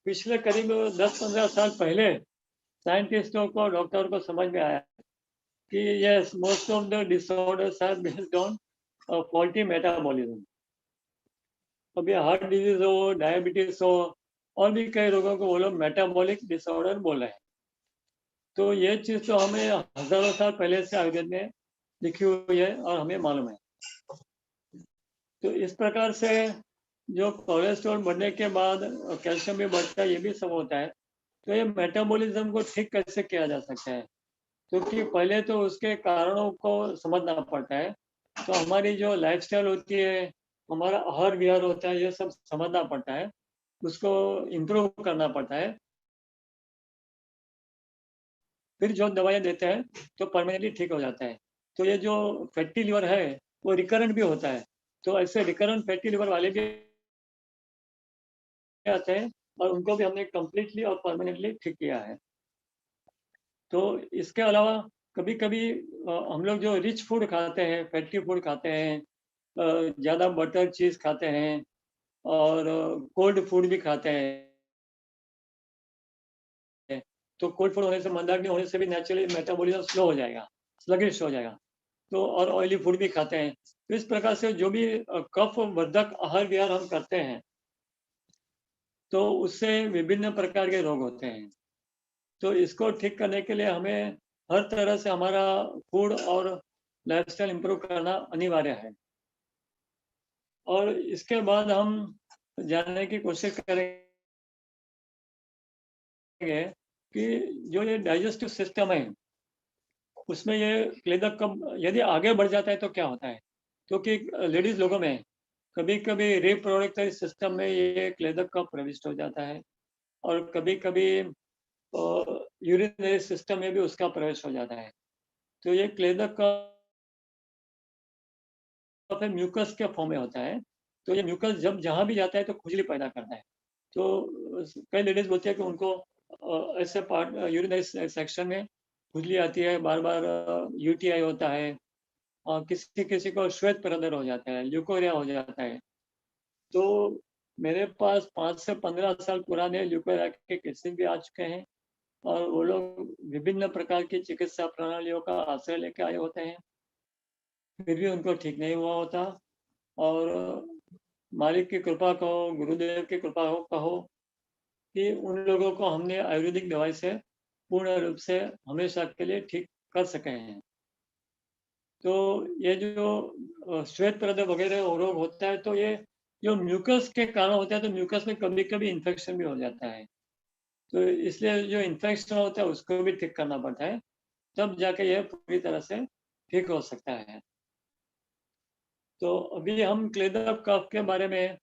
[SPEAKER 4] पिछले करीब 10-15 साल पहले साइंटिस्टों को, डॉक्टर को समझ में आया कि yes, most of the disorders are based on faulty metabolism. अब ये हार्ट डिजीज हो, डायबिटीज हो, और भी कई रोगों को वो लोग मेटाबॉलिक डिसऑर्डर बोल रहे हैं। तो ये चीज तो हमें हजारों साल पहले से आयुर्वेद में लिखी हुई है और हमें मालूम है। तो इस प्रकार से जो कोलेस्ट्रॉल बढ़ने के बाद कैल्शियम भी बढ़ता है, ये भी सब होता है। तो ये मेटाबॉलिज्म को ठीक कैसे किया जा सकता है, क्योंकि पहले तो उसके कारणों को समझना पड़ता है। तो हमारी जो लाइफस्टाइल होती है, हमारा आहार विहार होता है, ये सब समझना पड़ता है, उसको इम्प्रूव करना पड़ता है। फिर जो दवाइयाँ देते हैं तो परमानेंटली ठीक हो जाता है। तो ये जो फैटी लिवर है वो रिकरेंट भी होता है। तो ऐसे रिकरेंट फैटी लिवर वाले भी आते हैं और उनको भी हमने कंप्लीटली और परमानेंटली ठीक किया है। तो इसके अलावा कभी कभी हम लोग जो रिच फूड खाते हैं, फैटी फूड खाते हैं, ज़्यादा बटर चीज़ खाते हैं और कोल्ड फूड भी खाते हैं। तो कोल्ड फूड होने से, मंदाग्नि होने से भी नेचुरली मेटाबॉलिज्म स्लो हो जाएगा, स्लगिश हो जाएगा। तो और ऑयली फूड भी खाते हैं। तो इस प्रकार से जो भी कफ वर्धक आहार विहार हम करते हैं, तो उससे विभिन्न प्रकार के रोग होते हैं। तो इसको ठीक करने के लिए हमें हर तरह से हमारा फूड और लाइफस्टाइल इंप्रूव करना अनिवार्य है। और इसके बाद हम जानने की कोशिश करेंगे कि जो ये डाइजेस्टिव सिस्टम है, उसमें ये क्लेदक कब यदि आगे बढ़ जाता है तो क्या होता है। क्योंकि लेडीज लोगों में कभी कभी रिप्रोडक्टिव सिस्टम में ये क्लेदक कफ प्रविष्ट हो जाता है, और कभी कभी यूरिनरी सिस्टम में भी उसका प्रवेश हो जाता है। तो ये क्लेदक कफ म्यूकस के फॉर्म में होता है। तो ये म्यूकस जब जहाँ भी जाता है तो खुजली पैदा करता है। तो कई लेडीज बोलती है कि उनको ऐसे पार्ट यूरिनरी सेक्शन में खुजली आती है, बार बार यूटीआई होता है, और किसी किसी को श्वेत प्रदर हो जाता है, ल्यूकोरिया हो जाता है। तो मेरे पास 5 से 15 साल पुराने ल्यूकोरिया के केसेस भी आ चुके हैं, और वो लोग विभिन्न प्रकार की चिकित्सा प्रणालियों का आश्रय लेके आए होते हैं, फिर भी उनको ठीक नहीं हुआ होता। और मालिक की कृपा कहो, गुरुदेव की कृपा हो कहो, कि उन लोगों को हमने आयुर्वेदिक दवाई से पूर्ण रूप से हमेशा के लिए ठीक कर सके हैं। तो ये जो श्वेत प्रदर वगैरह रोग होता है, तो ये जो म्यूकस के कारण होता है, तो म्यूकस में कभी कभी इन्फेक्शन भी हो जाता है। तो इसलिए जो इन्फेक्शन होता है उसको भी ठीक करना पड़ता है, तब जाके यह पूरी तरह से ठीक हो सकता है। तो अभी हम क्लेदक कफ के बारे में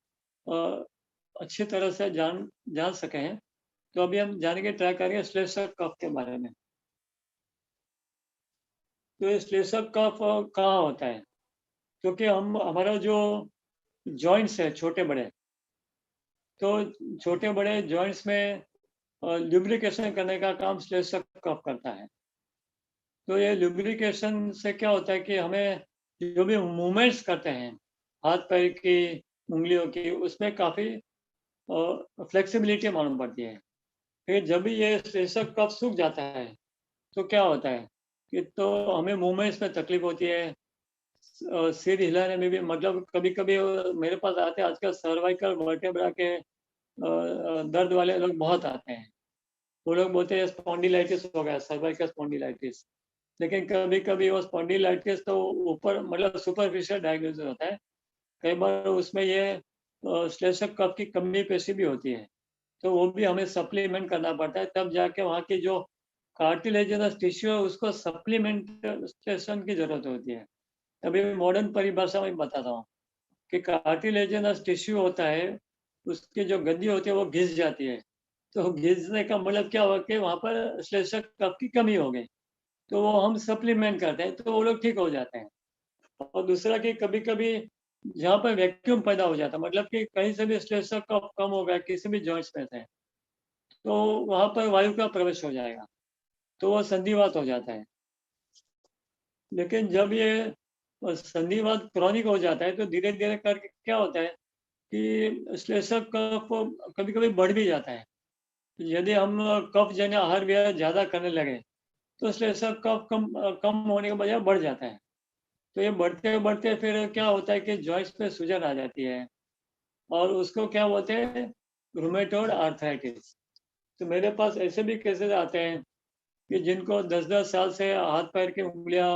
[SPEAKER 4] अच्छी तरह से जान सके हैं। तो अभी हम जानेंगे, ट्राई करेंगे श्लेष्मक कफ के बारे में। तो ये श्लेष्मक कफ कहाँ होता है, क्योंकि हमारा जो जॉइंट्स है छोटे बड़े, तो छोटे बड़े जॉइंट्स में ल्यूब्रिकेशन करने का काम श्लेष्मक कफ करता है। तो ये ल्यूब्रिकेशन से क्या होता है कि हमें जो भी मूवमेंट्स करते हैं हाथ पैर की, उंगलियों की, उसमें काफ़ी फ्लेक्सिबिलिटी मालूम पड़ती है। फिर जब भी ये श्लेष्मक कफ सूख जाता है तो क्या होता है कि तो हमें मूवमेंट्स में तकलीफ होती है, सिर हिलाने में भी, मतलब कभी कभी मेरे पास आते हैं आजकल सर्वाइकल वर्टेब्रा के दर्द वाले लोग बहुत आते हैं। वो लोग बोलते हैं स्पॉन्डिलाइटिस हो गया, सर्वाइकल स्पॉन्डिलाइटिस। लेकिन कभी कभी वो स्पॉन्डिलाइटिस तो ऊपर, मतलब सुपरफिशियल डायग्नोसिस होता है। कई बार उसमें ये श्लेष्मक कफ की कमी पेशी भी होती है, तो वो भी हमें सप्लीमेंट करना पड़ता है, तब जाके वहाँ की जो कार्टिलेजिनस टिश्यू है उसको सप्लीमेंटेशन की जरूरत होती है। अभी मॉडर्न परिभाषा में बताता हूँ कि कार्टिलेजिनस टिश्यू होता है, उसकी जो गद्दी होती है वो घिस जाती है, तो घिसने का मतलब क्या हुआ कि वहां पर श्लेष्मक कफ की कमी हो गई, तो वो हम सप्लीमेंट करते हैं तो वो लोग ठीक हो जाते हैं। और दूसरा कि कभी कभी जहाँ पर वैक्यूम पैदा हो जाता है, मतलब कि कहीं से भी श्लेष्मक कफ कम हो गया किसी भी जॉइंट्स में से, तो वहां पर वायु का प्रवेश हो जाएगा, तो वो संधिवात हो जाता है। लेकिन जब ये संधिवात क्रॉनिक हो जाता है तो धीरे धीरे करके क्या होता है कि श्लेष्मक कफ कभी कभी बढ़ भी जाता है। यदि हम कफ जन्य आहार विहार ज्यादा करने लगे तो श्लेष्मक कफ कम होने के बजाय बढ़ जाता है। तो ये बढ़ते बढ़ते फिर क्या होता है कि जॉइंट्स पे सूजन आ जाती है, और उसको क्या बोलते हैं, रूमेटॉइड आर्थराइटिस। तो मेरे पास ऐसे भी केसेस आते हैं कि जिनको 10-10 साल से हाथ पैर की उंगलियां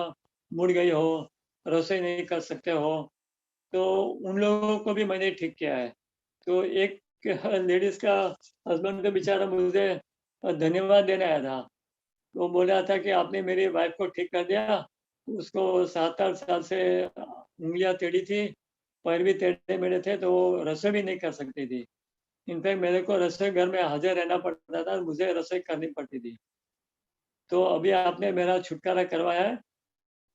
[SPEAKER 4] मुड़ गई हो, रसोई नहीं कर सकते हो, तो उन लोगों को भी मैंने ठीक किया है। तो एक लेडीज का हस्बैंड तो बेचारा मुझे धन्यवाद देने आया था। वो बोल रहा था कि आपने मेरी वाइफ को ठीक कर दिया, उसको 7-8 साल से उंगलियां टेढ़ी थी, पैर भी टेढ़े मेढ़े थे, तो वो रसोई भी नहीं कर सकती थी। इनफैक्ट मेरे को रसोई घर में हाजिर रहना पड़ता था, मुझे रसोई करनी पड़ती थी। तो अभी आपने मेरा छुटकारा करवाया है,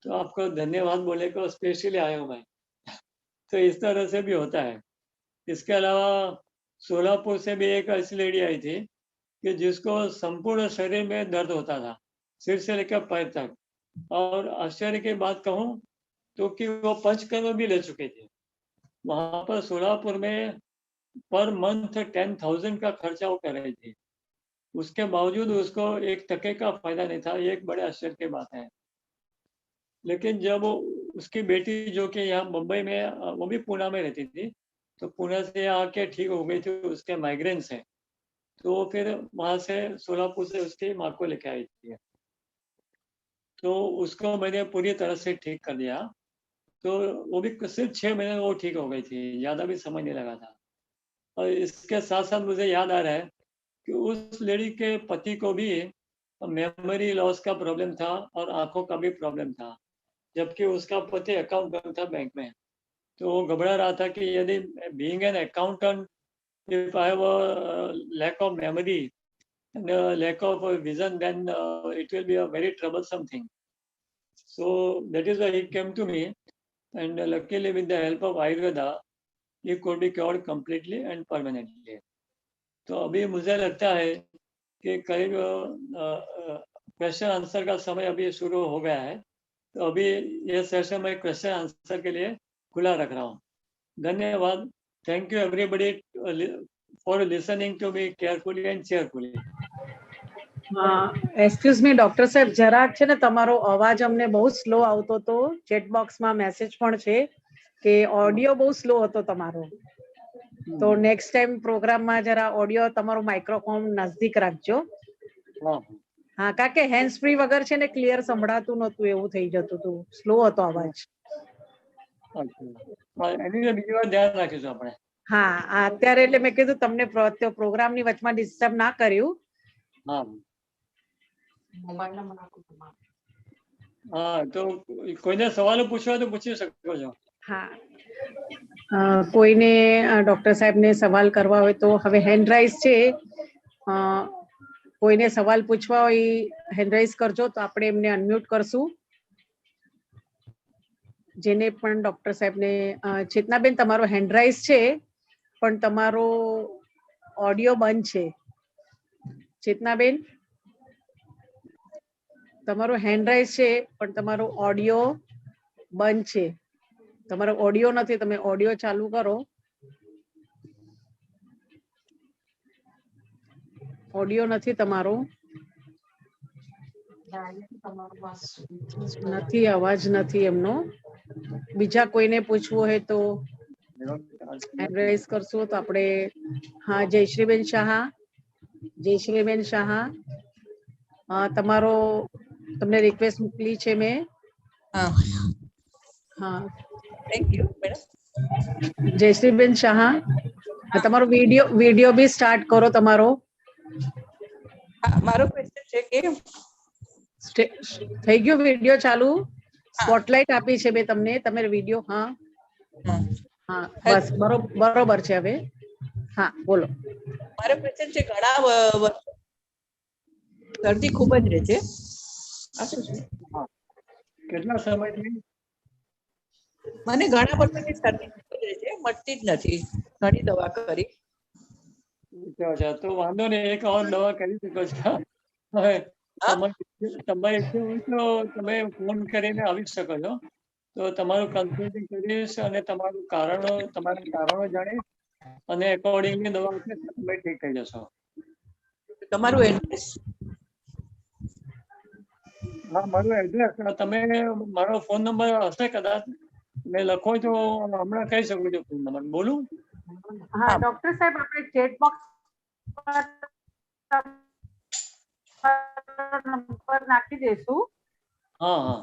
[SPEAKER 4] तो आपको धन्यवाद बोले को स्पेशली आया हूँ मैं। तो इस तरह से भी होता है। इसके अलावा सोलापुर से भी एक ऐसी लेडी आई थी कि जिसको संपूर्ण शरीर में दर्द होता था, सिर से लेकर पैर तक। और आश्चर्य की बात कहूँ तो कि वो पंचकर्म भी ले चुके थे। वहां पर सोलापुर में पर मंथ 10,000 का खर्चा वो कर रही थी, उसके बावजूद उसको एक टके का फायदा नहीं था। ये एक बड़े आश्चर्य की बात है। लेकिन जब उसकी बेटी जो कि यहाँ मुंबई में, वो भी पुणे में रहती थी, तो पुणे से आके ठीक हो गई थी उसके माइग्रेन से, तो वो फिर वहां से सोलापुर से उसकी माँ को लेके आई थी। तो उसको मैंने पूरी तरह से ठीक कर दिया, तो वो भी सिर्फ 6 महीने में वो ठीक हो गई थी, ज्यादा भी समय नहीं लगा था। और इसके साथ साथ मुझे याद आ रहा है कि उस लेडी के पति को भी मेमोरी लॉस का प्रॉब्लम था और आंखों का भी प्रॉब्लम था, जबकि उसका पति अकाउंटेंट था बैंक में। तो वो घबरा रहा था कि यदि being an accountant, if I have a lack of memory and a lack of vision, then it will be a very troublesome thing. So that is why he came to me, and luckily with the help of Ayurveda, he could be cured completely and permanently. तो अभी मुझे लगता है कि करीब question answer का समय अभी शुरू हो गया है, तो अभी ये सेशन मैं क्वेश्चन आंसर के लिए खुला रख रहा हूँ। धन्यवाद। Thank you everybody for listening to me carefully and cheerfully.
[SPEAKER 5] Excuse me doctor સાહેબ, જરાક છે ને તમારો અવાજ અમને બહુ સ્લો આવતો હતો. ચેટ બોક્સમાં મેસેજ પણ છે કે ઓડિયો બહુ સ્લો હતો તમારો. તો નેક્સ્ટ ટાઈમ પ્રોગ્રામમાં જરા ઓડિયો તમારો માઇક્રોફોન નજદીક રાખજો. હા, કારણ કે હેન્ડ્સ ફ્રી વગર છે ને ક્લિયર સંભળાતું નહોતું, એવું થઈ જતું હતું, સ્લો હતો અવાજ.
[SPEAKER 4] બીજી વાર ધ્યાન રાખીશું આપણે.
[SPEAKER 5] હા, અત્યારે એટલે મેં કીધું તમને પ્રોગ્રામની વચમાં ડિસ્ટર્બ ના કર્યું.
[SPEAKER 4] હા, તો કોઈને સવાલો પૂછવા તો પૂછી શકો છો.
[SPEAKER 5] હા, કોઈને ડોક્ટર સાહેબને સવાલ કરવા હોય તો હવે હેન્ડ રાઇઝ છે. કોઈને સવાલ પૂછવા હોય હેન્ડ રાઇઝ કરજો તો આપણે એમને અનમ્યુટ કરશું. જેને પણ ડોક્ટર સાહેબને ચેતનાબેન તમારો હેન્ડ રાઇઝ છે પણ તમારો ઓડિયો બંધ છે. ચેતનાબેન, તમારો હેન્ડ રાઇઝ છે પણ તમારો ઓડિયો બંધ છે. તમારો ઓડિયો નથી, તમે ઓડિયો ચાલુ કરો. ઓડિયો નથી તમારો, નથી, અવાજ નથી એમનો. બીજા કોઈને પૂછવું હોય તો હેન્ડ રાઇઝ કરશો તો આપણે. હા, જયશ્રીબેન શાહ. જયશ્રીબેન શાહ, તમારો તમને રિક્વેસ્ટ મોકલી છે મેં. હા,
[SPEAKER 6] થેન્ક યુ મેડમ.
[SPEAKER 5] જયશ્રીબેન શાહ, તમારો વિડિયો બી સ્ટાર્ટ કરો તમારો.
[SPEAKER 6] મારો ક્વેશ્ચન છે કે
[SPEAKER 5] થઈ ગયો વિડિયો ચાલુ? સ્પોટલાઇટ આપી છે મેં તમને, તમે વિડિયો. હા હા, બસ બરોબર છે હવે. હા બોલો.
[SPEAKER 6] મારો ક્વેશ્ચન છે ઘણા શરદી ખૂબ જ રહે છે. આ શું છે?
[SPEAKER 4] કેટલા સમયથી?
[SPEAKER 6] મને ઘણા વર્ષોથી શરદી ખૂબ જ રહે છે, મટતી જ નથી. ઘણી દવા કરી.
[SPEAKER 4] અચ્છા, તો વાંધો નહીં, એક ઓર દવા કરી શકો છો. હવે
[SPEAKER 6] હા?
[SPEAKER 4] તમારે ઈચ્છા હોય તો તમે ફોન કરીને આવી શકો છો. તો તમારું કન્સલ્ટિંગ કરીશ અને તમારા કારણો જાણીશ અને એકોર્ડિંગલી દવા આપીશ, તમે ઠીક થઈ જશો.
[SPEAKER 6] તમારું એડ્રેસ?
[SPEAKER 4] હા, મારું એડ્રેસ તમે મારો ફોન નંબર હશે કદાચ, મેં લખો તો હમણાં કહી શકું છું ફોન નંબર. બોલું?
[SPEAKER 5] હા ડોક્ટર સાહેબ, આપણે ચેટ બોક્સ નંબર નાખી દઈશું.
[SPEAKER 4] હા હા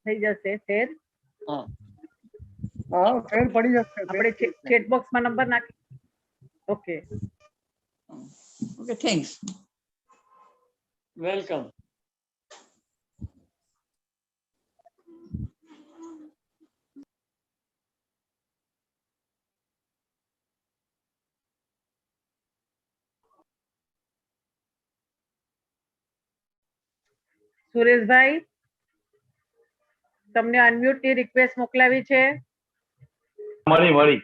[SPEAKER 5] થઈ જશે ફેર.
[SPEAKER 4] હા હા, ફેર પડી જશે.
[SPEAKER 5] આપણે ચેટ બોક્સમાં નંબર નાખી. Okay
[SPEAKER 6] okay, thanks.
[SPEAKER 4] Welcome.
[SPEAKER 5] Sureshbhai, તમને અનમ્યુટ ની રિક્વેસ્ટ મોકલાવી છે.
[SPEAKER 7] મળી.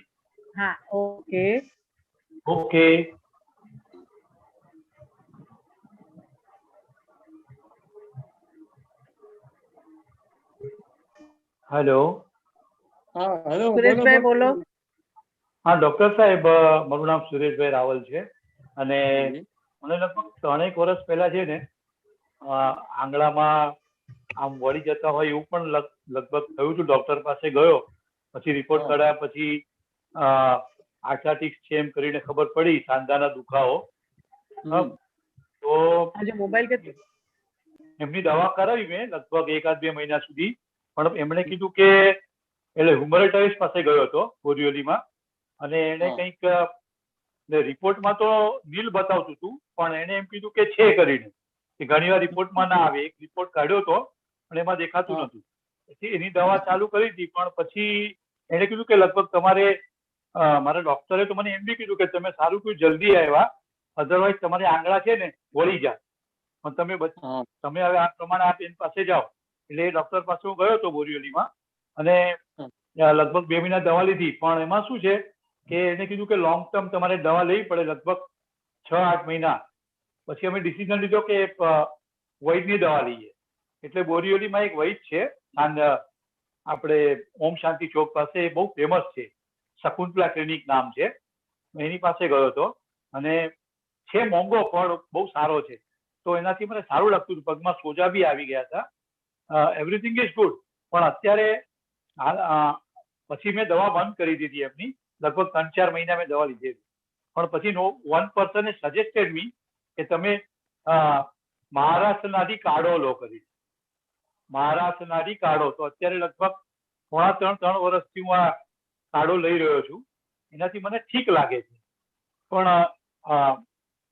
[SPEAKER 5] હા ઓકે.
[SPEAKER 7] ઓકે. હેલો.
[SPEAKER 4] હા હેલો,
[SPEAKER 5] સુરેશભાઈ બોલો.
[SPEAKER 7] હા ડોક્ટર સાહેબ, મારું નામ સુરેશભાઈ રાવલ છે અને મને લગભગ 3 વર્ષ પહેલા છે ને આંગળામાં આમ વળી જતા હોય એવું પણ લગભગ થયું હતું. ડોક્ટર પાસે ગયો, પછી રિપોર્ટ કરાયા, પછી આર્થરાઇટિસ છે એમ કરીને ખબર પડી, સાંધાના દુખાવો. તો
[SPEAKER 5] મોબાઈલ
[SPEAKER 7] એમની દવા કરાવી મેં લગભગ 1-2 મહિના સુધી, પણ એમણે કીધું કે એટલે હ્યુમરેટાઇટિસ પાસે ગયો હતો બોરીવલીમાં, અને એને કંઈક રિપોર્ટમાં તો નીલ બતાવતું હતું, પણ એને એમ કીધું કે છે કરીને, કે ઘણી વાર રિપોર્ટમાં ના આવે. એક રિપોર્ટ કાઢ્યો હતો પણ એમાં દેખાતું નતું. પછી એની દવા ચાલુ કરી હતી, પણ પછી એને કીધું કે લગભગ તમારે મારા ડોક્ટરે તો મને એમ બી કીધું કે તમે સારું કોઈ જલ્દી આવ્યા, અધરવાઇઝ તમારે આંગળા છે ને વળી જાય. પણ તમે હવે આ પ્રમાણે આપ એની પાસે જાઓ. એટલે એ ડોક્ટર પાસે હું ગયો હતો બોરીવલીમાં, અને લગભગ 2 મહિના દવા લીધી. પણ એમાં શું છે કે એને કીધું કે લોંગ ટર્મ તમારે દવા લેવી પડે, લગભગ 6-8 મહિના. પછી અમે ડિસિઝન લીધો કે વૈદની દવા લઈએ. એટલે બોરીવલીમાં એક વૈદ છે, આપણે ઓમ શાંતિ ચોક પાસે, એ બહુ ફેમસ છે, શકુંતલા ક્લિનિક નામ છે. એની પાસે ગયો હતો, અને છે મોંઘો પણ બહુ સારો છે. તો એનાથી મને સારું લાગતું હતું, પગમાં સોજા બી આવી ગયા હતા. Everything is good. પણ અત્યારે પછી મેં દવા બંધ કરી દીધી એમની. લગભગ 3-4 મહિના મેં દવા લીધી. પણ પછી વન પર્સને સજેસ્ટેડ મી કે તમે મહારાષ્ટ્રનાથી કાઢો લો કરી. મહારાષ્ટ્રનાથી કાઢો. તો અત્યારે લગભગ 3.5 વર્ષથી હું આ કાઢો લઈ રહ્યો છું. એનાથી મને ઠીક લાગે છે, પણ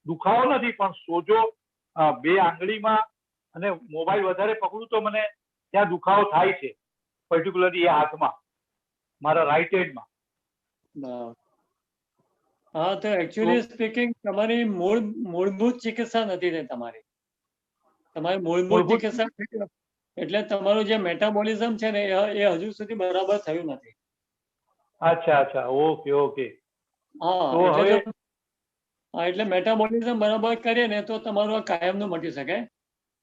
[SPEAKER 7] દુખાવો નથી, પણ સોજો 2 આંગળીમાં, અને મોબાઈલ વધારે પકડું તો મને ત્યાં દુખાવો થાય છે, પર્ટિક્યુલરલી એ હાથમાં, મારા રાઈટ હેન્ડમાં.
[SPEAKER 4] હા, તો એકચ્યુઅલી સ્પીકિંગ તમારી મૂળભૂત ચિકિત્સા નથી ને તમારી મૂળભૂત ચિકિત્સા, એટલે તમારું જે મેટાબોલિઝમ છે ને એ હજુ સુધી બરાબર થયું નથી.
[SPEAKER 7] અચ્છા, ઓકે.
[SPEAKER 4] હા, એટલે મેટાબોલિઝમ બરાબર કરીએ ને તો તમારું આ કાયમનું મટી શકે,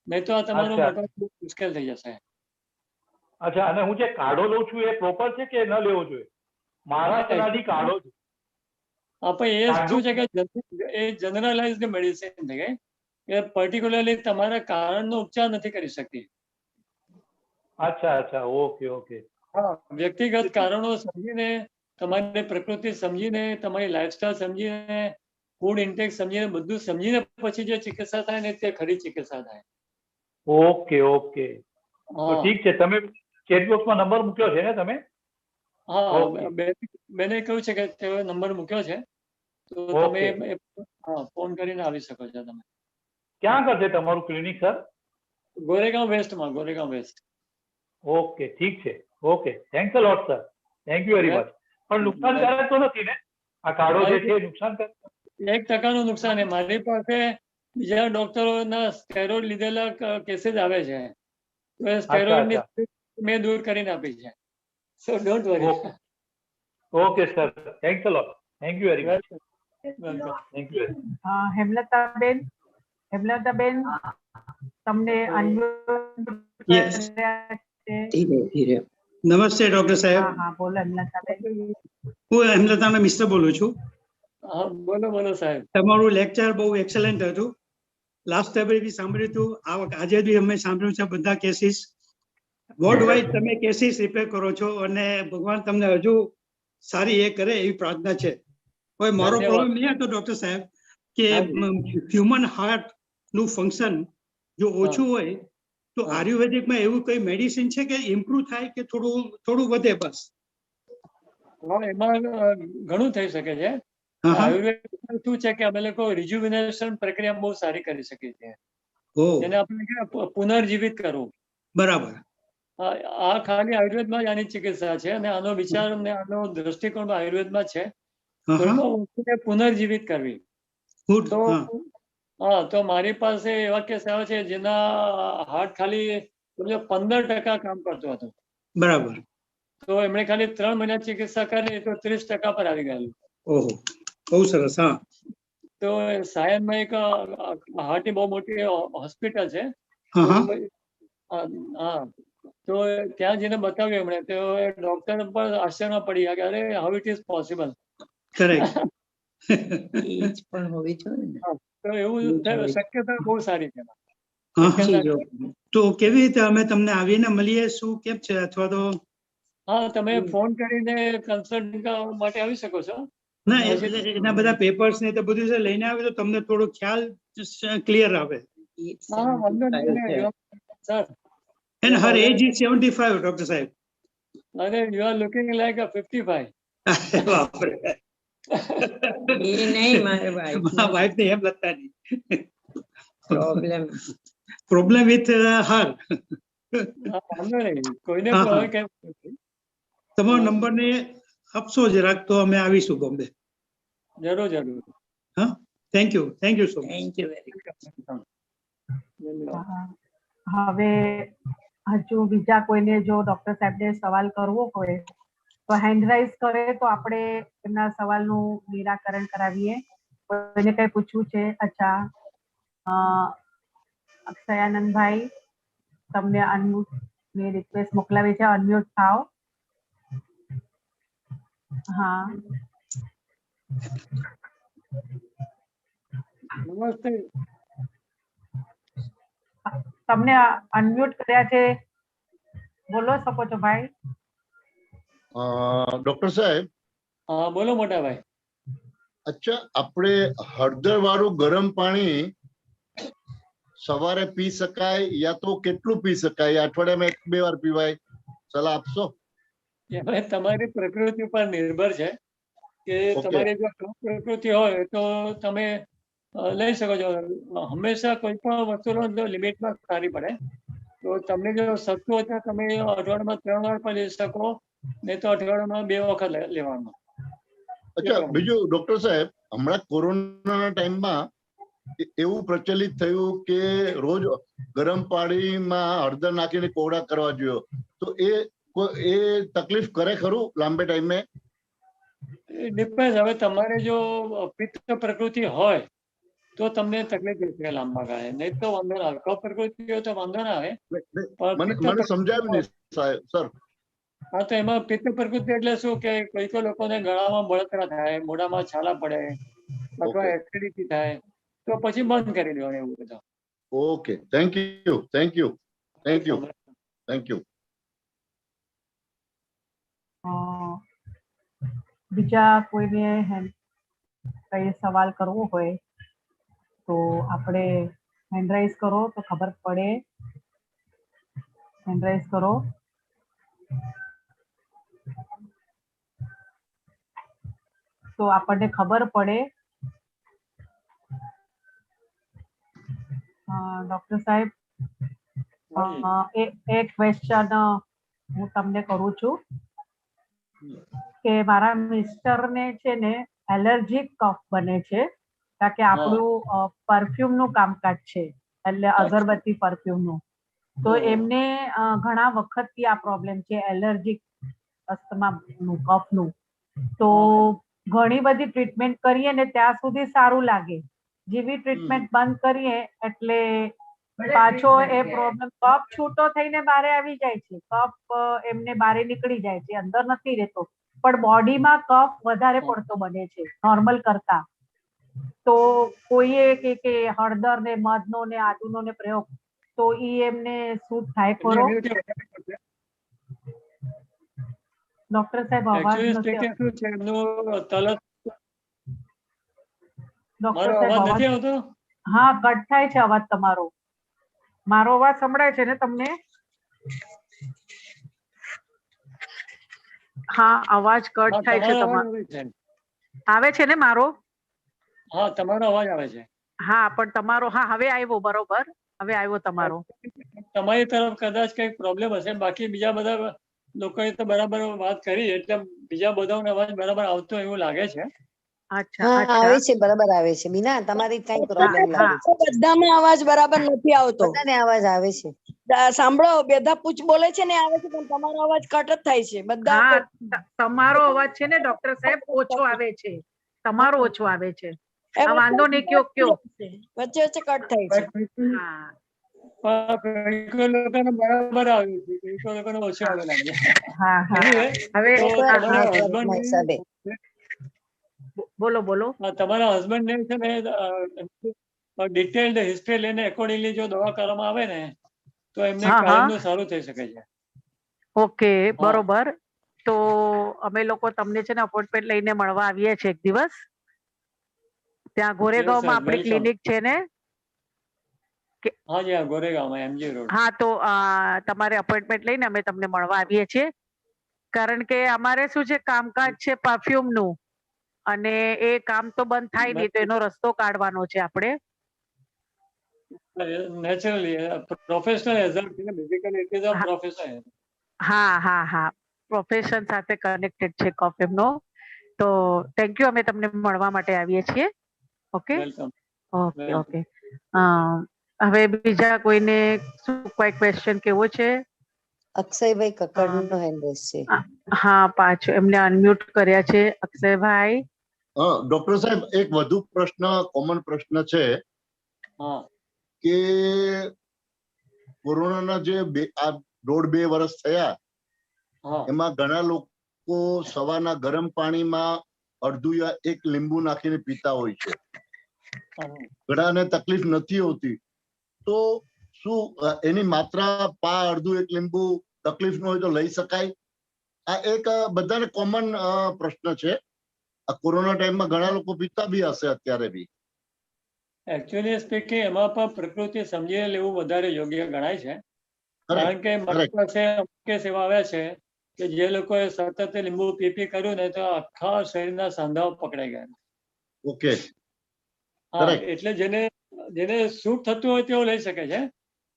[SPEAKER 4] નહીં તો આ તમારું મટવું મુશ્કેલ થઈ જશે.
[SPEAKER 7] અચ્છા, અને હું જે કાઢો લઉં છું એ પ્રોપર છે કે ન લેવો જોઈએ? મહારાષ્ટ્રનાથી કાઢો છું.
[SPEAKER 4] એ શું છે કે એ જનરલાઇઝ્ડ મેડિસિન છે કે પર્ટિક્યુલરલી તમારા કારણનો ઉપચાર નથી કરી શકતી.
[SPEAKER 7] અચ્છા, ઓકે.
[SPEAKER 4] હા, વ્યક્તિગત કારણો સમજીને, તમારી પ્રકૃતિ સમજીને, તમારી લાઈફસ્ટાઈલ સમજીને, ફૂડ ઇન્ટેક સમજીને, બધું સમજીને પછી જે ચિકિત્સા થાય ને તે ખરી ચિકિત્સા થાય.
[SPEAKER 7] ઓકે. તો ઠીક છે. તમે ચેટબોક્સમાં નંબર મૂક્યો છે ને તમે?
[SPEAKER 4] હા, બેને કહ્યું છે કે તેઓ નંબર મૂક્યો છે, તો તમે ફોન કરીને આવી શકો છો. તમે
[SPEAKER 7] ક્યાં કરશે તમારું ક્લિનિક સર?
[SPEAKER 4] ગોરેગાંવ વેસ્ટમાં, ગોરેગાંવ વેસ્ટ.
[SPEAKER 7] ઓકે, ઠીક છે. Okay, thanks a lot sir. Thank you very much. પણ નુકસાનકારક તો નથી ને આ કાઢો જે છે એ નુકસાન કરે?
[SPEAKER 4] 1% નુકસાન. મારી પાસે બીજા ડોક્ટરોના સ્ટેરોઇડ લીધેલા કેસીસ આવે છે, તો એ સ્ટેરોઇડ ની મેં દૂર કરીને આપી છે. સો don't worry.
[SPEAKER 7] Okay sir, thanks a lot. Thank you very much.
[SPEAKER 4] Welcome.
[SPEAKER 7] Thank you.
[SPEAKER 5] Hemlataben, Hemlataben તમને
[SPEAKER 8] Yes. નમસ્તે ડોક્ટર સાહેબ,
[SPEAKER 5] હા બોલો હેમલતાબેન.
[SPEAKER 8] હું હેમલતાનો મિસ્ટર બોલું છું.
[SPEAKER 4] હા બોલો બોલો સાહેબ.
[SPEAKER 8] તમારું લેક્ચર બહુ એક્સેલન્ટ હતું. લાસ્ટ ટાઈમે બી સાંભળ્યું હતું, આજે બી અમે સાંભળ્યું છે બધા કેસીસ. વોર્ડ વાઇઝ તમે કેસીસ રિપેર કરો છો અને ભગવાન તમને હજુ સારી એ કરે એવી પ્રાર્થના છે. હવે મારો
[SPEAKER 4] ધન્યવાદ.
[SPEAKER 8] પ્રોબ્લેમ એ હતો ડોક્ટર સાહેબ કે હ્યુમન હાર્ટ નું ફંક્શન જો ઓછું હોય તો
[SPEAKER 4] હા.
[SPEAKER 8] આયુર્વેદિકમાં એવું કઈ મેડિસિન છે કે ઇમ્પ્રુવ થાય કે થોડું વધે બસ?
[SPEAKER 4] હા, એમાં ઘણું થઈ શકે છે. આયુર્વેદમાં શું છે કે અમે લોકો રિજ્યુવિનેશન પ્રક્રિયા બહુ સારી કરી શકીએ છીએ, જેને આપણે પુનર્જીવિત કરવું.
[SPEAKER 8] બરાબર.
[SPEAKER 4] આ ખાલી આયુર્વેદમાં જ આની ચિકિત્સા છે અને આનો વિચાર અને આનો દ્રષ્ટિકોણ આયુર્વેદમાં છે. કોઈ પણ વસ્તુને પુનર્જીવિત કરવી. તો હા, તો મારી પાસે એવા કેસ આવે છે જેના હાર્ટ ખાલી 15% કામ કરતો હતો.
[SPEAKER 8] બરાબર.
[SPEAKER 4] તો એમણે ખાલી 3 મહિના ચિકિત્સા કરી તો 30% પર આવી ગયેલું.
[SPEAKER 8] ઓહો, બહુ સરસ. હા,
[SPEAKER 4] તો સાયનમાં એક હાર્ટની બહુ મોટી હોસ્પિટલ છે. હા, તો ત્યાં જઈને બતાવ્યું એમણે, તો ડોક્ટર પણ આશ્ચર્યમાં પડી ગયા કે અરે how it is possible.
[SPEAKER 8] Correct.
[SPEAKER 6] પણ હોવી જોઈએ ને.
[SPEAKER 4] તો એવું શક્યતા બહુ સારી છે.
[SPEAKER 8] તો કેવી રીતે અમે તમને આવીને મળીએ, શું કેમ છે? અથવા તો
[SPEAKER 4] હા, તમે ફોન કરીને કન્સલ્ટ માટે આવી શકો છો.
[SPEAKER 8] ના, એના બધા પેપર્સ ને તો બધું છે લઈને આવે તો તમને થોડો ખ્યાલ ક્લિયર આવે.
[SPEAKER 4] હા, વાંધો નહીં sir.
[SPEAKER 8] And her age is 75, Dr. Saib.
[SPEAKER 4] અરે, you are looking like a 55.
[SPEAKER 8] બાપરે.
[SPEAKER 6] એ નહીં, મારે
[SPEAKER 8] વાઇફ ને એમ લગતા નહીં.
[SPEAKER 6] Problem
[SPEAKER 8] with her.
[SPEAKER 4] વાંધો નહીં, કોઈને કેમ.
[SPEAKER 8] તમારો નંબર ને આપશો જરાક તો અમે આવીશું બોમ્બે.
[SPEAKER 4] જરૂર જરૂર.
[SPEAKER 8] હા, thank you so much.
[SPEAKER 6] Thank you very much.
[SPEAKER 5] હવે હજુ બીજા કોઈને જો ડોક્ટર સાહેબને સવાલ કરવો હોય તો હેન્ડ રાઇઝ કરે તો આપણે એમના સવાલનું નિરાકરણ કરાવીએ. કોઈને કઈ પૂછવું છે? અચ્છા, અક્ષયાનંદભાઈ, તમને અનમ્યુટ ની રિક્વેસ્ટ મોકલાવી છે, અનમ્યુટ થાઓ. હા,
[SPEAKER 4] નમસ્તે.
[SPEAKER 5] તમને અનમ્યુટ કર્યા છે, બોલો શકો છો ભાઈ.
[SPEAKER 9] ડોક્ટર સાહેબ.
[SPEAKER 4] હા બોલો મોટા ભાઈ.
[SPEAKER 9] અચ્છા, આપણે હળદર વાળું ગરમ પાણી સવારે પી શકાય યા તો કેટલું પી શકાય? અઠવાડિયામાં 1-2 વાર પીવાય? સલાહ આપશો?
[SPEAKER 4] એમાં તમારી પ્રકૃતિ પર નિર્ભર છે કે તમારી જો પ્રકૃતિ હોય તો તમે લઈ શકો છો. હંમેશા કોઈ પણ વસ્તુનો લિમિટમાં સારી પડે. તો તમને જો સસ્તું હોય તો તમે અઠવાડિયામાં 3 વાર પણ લઈ શકો, નહીં તો અઠવાડિયામાં 2 વખત લેવાનું.
[SPEAKER 9] અચ્છા, બીજું ડોક્ટર સાહેબ, હમણાં કોરોનાના ટાઈમમાં એવું પ્રચલિત થયું કે રોજ ગરમ પાણીમાં હળદર નાખીને કોરડા કરવા જોઈએ, તો એ તકલીફ કરે ખરું લાંબે ટાઈમે?
[SPEAKER 4] ડિપેન્ડ. હવે તમારે જો પિત્ત પ્રકૃતિ હોય તો તમને તકલીફ રહેશે લાંબા ગાળે, નહીં તો વાંધો ના આવે. કફ પ્રકૃતિ હોય તો વાંધો ના આવે.
[SPEAKER 9] મને સમજાવ્યું નહીં સર.
[SPEAKER 4] હા, તો એમાં પિત્ત પ્રકૃતિ એટલે શું કે કોઈ કોઈ લોકોને ગળામાં બળતરા થાય, મોઢામાં છાલા પડે અથવા એસિડિટી થાય, તો પછી બંધ કરી દેવાનું એવું બધું.
[SPEAKER 9] Okay, thank you.
[SPEAKER 5] બીજા કોઈને કઈ સવાલ કરવો હોય તો આપણે હેન્ડ રાઇઝ કરો તો ખબર પડે. હેન્ડ રાઇઝ કરો. તો આપણને ખબર પડે. ડોક્ટર સાહેબ, એક ક્વેશ્ચન હું તમને કરું છું કે મારા મિસ્ટર ને છે ને એલર્જીક કફ બને છે, કારણ કે આપણું પરફ્યુમ નું કામકાજ છે, એટલે અગરબત્તી પરફ્યુમ નું. તો એમને ઘણા વખતથી આ પ્રોબ્લેમ છે એલર્જીક અસ્થમા નું કફનું. તો ઘણી બધી ટ્રીટમેન્ટ કરીએ ને ત્યાં સુધી સારું લાગે, જેવી ટ્રીટમેન્ટ બંધ કરીએ એટલે પાછો એ પ્રોબ્લેમ કફ છૂટો થઈને બહાર આવી જાય છે, કફ એમને બહાર નીકળી જાય છે, અંદર નથી રહેતો, પણ બોડીમાં કફ વધારે પડતો બને છે નોર્મલ કરતા. તો કોઈએ કે હળદર ને મધનો ને આદુનો ને પ્રયોગ, તો ઈ એમને સૂટ થાય ખરો? ડોક્ટર સાહેબ અવાજ નથી આવતો. હા, કટ થાય છે અવાજ તમારો. મારો અવાજ સંભળાય છે ને તમને? હા, અવાજ કટ થાય છે તમારો. આવે છે ને મારો?
[SPEAKER 4] હા, તમારો અવાજ આવે છે.
[SPEAKER 5] હા, પણ તમારો, હા હવે આવ્યો, બરોબર હવે આવ્યો તમારો.
[SPEAKER 4] તમારી તરફ કદાચ કઈક પ્રોબ્લેમ હશે, બાકી બીજા બધા લોકોએ તો બરાબર વાત કરી, એટલે બીજા બધાનો અવાજ બરાબર આવતો એવું લાગે છે.
[SPEAKER 5] અચ્છા,
[SPEAKER 10] આવે છે, બરાબર આવે છે. બીના, તમારી કઈ પ્રોબ્લેમ લાગે છે?
[SPEAKER 6] બધામાં અવાજ બરાબર નથી આવતો.
[SPEAKER 10] બધાને અવાજ આવે છે.
[SPEAKER 6] સાંભળો, બેધા પૂછ બોલે છે ને આવે છે, પણ તમારો અવાજ કટ જ થાય છે બધા.
[SPEAKER 5] તમારો અવાજ છે ને ડોક્ટર સાહેબ ઓછો આવે છે, તમારો ઓછો આવે છે. વાંધો નહીં, કયો
[SPEAKER 6] વચ્ચે વચ્ચે કટ થાય છે.
[SPEAKER 4] બરાબર આવ્યું છે, લોકોને ઓછો આવે લાગે.
[SPEAKER 5] હવે બોલો બોલો.
[SPEAKER 4] તમારા હસબન્ડ ને છે ને ડિટેલ્ડ હિસ્ટ્રી લઈને એકોર્ડિંગલી જો દવા કરવામાં આવે ને તો એમને કાયમનું સારું થઈ શકે છે.
[SPEAKER 5] ઓકે, બરોબર. તો અમે લોકો તમને છે ને અપોઇન્ટમેન્ટ લઈને મળવા આવીએ છીએ એક દિવસ. ત્યાં ગોરેગાંવમાં આપણી ક્લિનિક છે ને?
[SPEAKER 4] હા, ગોરેગાંવમાં એમજી રોડ.
[SPEAKER 5] હા, તો તમારે અપોઇન્ટમેન્ટ લઈને અમે તમને મળવા આવીએ છીએ, કારણ કે અમારે શું છે કામકાજ છે પરફ્યુમ નું, અને એ કામ તો બંધ થાય નહીં, તો એનો રસ્તો કાઢવાનો છે આપણે.
[SPEAKER 4] Naturally professional basically it is a profession.
[SPEAKER 5] હા, પ્રોફેશન સાથે કનેક્ટેડ છે પરફ્યુમ નો. તો થેન્ક યુ, અમે તમને મળવા માટે આવીએ છીએ. Okay okay okay. હવે બીજા કોઈને શું કોઈ ક્વેશ્ચન કેવો છે?
[SPEAKER 10] અક્ષયભાઈ કક્કડ નો હેન્ડ રેઝ છે.
[SPEAKER 5] હા, પાછું એમને અનમ્યુટ કર્યા છે અક્ષયભાઈ.
[SPEAKER 9] ડોક્ટર સાહેબ, એક વધુ પ્રશ્ન, કોમન પ્રશ્ન છે કે કોરોનાના જે 1.5-2 વર્ષ થયા, એમાં ઘણા લોકો સવારના ગરમ પાણીમાં અડધું યા 1 લીંબુ નાખીને પીતા હોય છે. ઘણાને તકલીફ નથી હોતી, તો શું એની માત્રા અડધું 1 લીંબુ તકલીફ ન હોય તો લઈ શકાય? આ એક બધાને કોમન પ્રશ્ન છે. આ કોરોના ટાઈમમાં ઘણા લોકો પીતા બી હશે અત્યારે બી.
[SPEAKER 4] એકચ્યુઅલી સ્પીકિંગ, એમાં પણ પ્રકૃતિ સમજીને લેવું વધારે યોગ્ય ગણાય છે, કારણ કે મારી પાસે કેસ એવા આવ્યા છે કે જે લોકોએ સતત લીંબુ પીપી કર્યું ને તો આખા શરીરના સાંધાઓ પકડાઈ ગયા.
[SPEAKER 9] ઓકે.
[SPEAKER 4] હા, એટલે જેને સૂટ થતું હોય તેઓ લઈ શકે છે.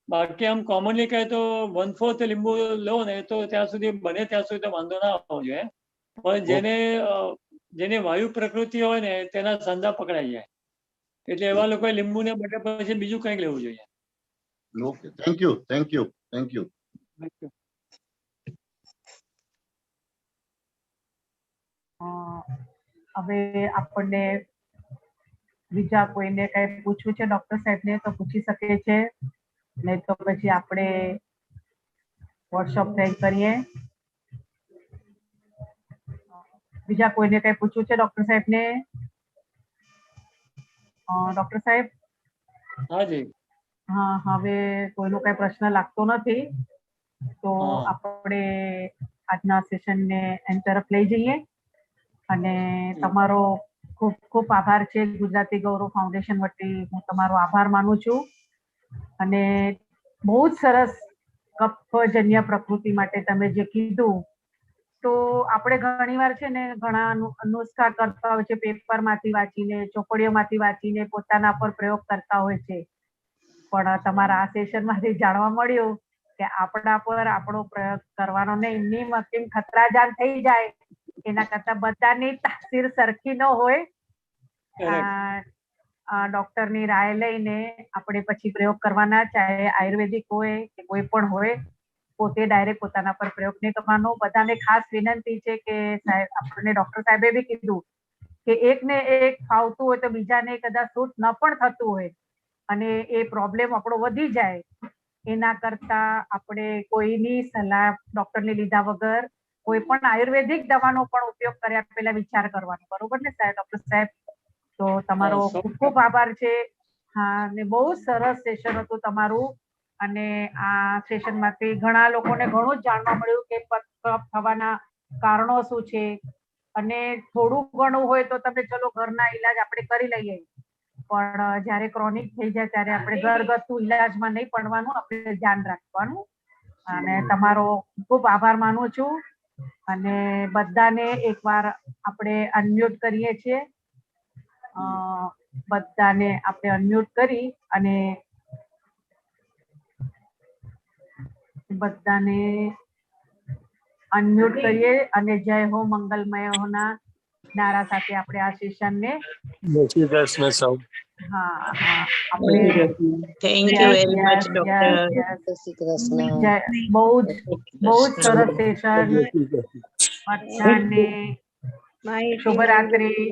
[SPEAKER 4] બાકી આમ કોમનલી કહે તો 1/4 લીંબુ લો ને તો ત્યાં સુધી બને ત્યાં સુધી તો વાંધો ના આવવો જોઈએ, પણ જેને વાયુ પ્રકૃતિ હોય ને તેના સાંધા પકડાઈ જાય, એટલે એવા લોકોએ લીંબુ ને બદલે પછી બીજું કંઈક લેવું જોઈએ.
[SPEAKER 9] Okay, thank you, thank you, thank you.
[SPEAKER 5] હવે આપણને બીજા કોઈને કઈ પૂછવું છે ડોક્ટર સાહેબને તો પૂછી શકે છે, નહીં તો પછી આપણે વર્કશોપ ટ્રેન કરીએ. બીજા કોઈને કઈ પૂછવું છે ડોક્ટર સાહેબને? ડોક્ટર સાહેબ? હા, હવે કોઈનો કઈ પ્રશ્ન લાગતો નથી, તો આપણે આજના સેશનને એન્ડ તરફ લઈ જઈએ. અને તમારો ખૂબ ખૂબ આભાર છે. ગુજરાતી ગૌરવ ફાઉન્ડેશન વતી હું તમારો આભાર માનું છું. અને બહુ જ સરસ કફજન્ય પ્રકૃતિ માટે તમે જે કીધું, તો આપણે ઘણીવાર છે ને ઘણા નુસ્ખા કરતા હોય છે, પેપરમાંથી વાંચીને, ચોપડીઓમાંથી વાંચીને પોતાના પર પ્રયોગ કરતા હોય છે, પણ તમારા આ સેશનમાંથી જાણવા મળ્યું કે આપણા પર આપણો પ્રયોગ કરવાનો નહીં, નિમ હકીમ ખતરાજાન થઈ જાય એના કરતા બધાની તાસીર સરખી ન હોય. ડોક્ટરની રાય લઈને આપણે પછી પ્રયોગ કરવાના, ચાહે આયુર્વેદિક હોય કે કોઈ પણ હોય. પોતે ડાયરેક્ટ પોતાના પર પ્રયોગ નહીં કરવાનો. બધાને ખાસ વિનંતી છે કે સાહેબ, આપણને ડોક્ટર સાહેબે બી કીધું કે એકને એક ફાવતું હોય તો બીજાને કદાચ સૂટ ન પણ થતું હોય અને એ પ્રોબ્લેમ આપણો વધી જાય, એના કરતા આપણે કોઈની સલાહ ડોક્ટરની લીધા વગર કોઈ પણ આયુર્વેદિક દવાનો પણ ઉપયોગ કર્યા પહેલા વિચાર કરવાનો. બરોબર ને સાહેબ, ડોક્ટર સાહેબ? તો તમારો ખૂબ ખૂબ આભાર છે. હા, ને બહુ સરસ સેશન હતું તમારું. અને આ સેશનમાંથી ઘણા લોકોને ઘણું જ જાણવા મળ્યું કે કફ થવાના કારણો શું છે. અને થોડું ઘણું હોય તો તમે ચલો ઘરના ઈલાજ આપણે કરી લઈએ, પણ જ્યારે ક્રોનિક થઈ જાય ત્યારે આપણે ઘરગથ્થુ ઈલાજમાં નહીં પડવાનું, આપણે ધ્યાન રાખવાનું. અને તમારો ખૂબ આભાર માનું છું. અને બધાને એકવાર આપણે અનમ્યુટ કરીએ છીએ. બધાને આપણે અનમ્યુટ કરી અને બધાને અનમ્યુટ કરીએ અને જય હો મંગલમય હોના નારા સાથે આપણે આ સેશનને હા આપણે
[SPEAKER 6] thank you very much doctor.
[SPEAKER 10] જય શ્રી કૃષ્ણ.
[SPEAKER 5] બહુ જ સરસ સેશન. બધાને શુભરાત્રી.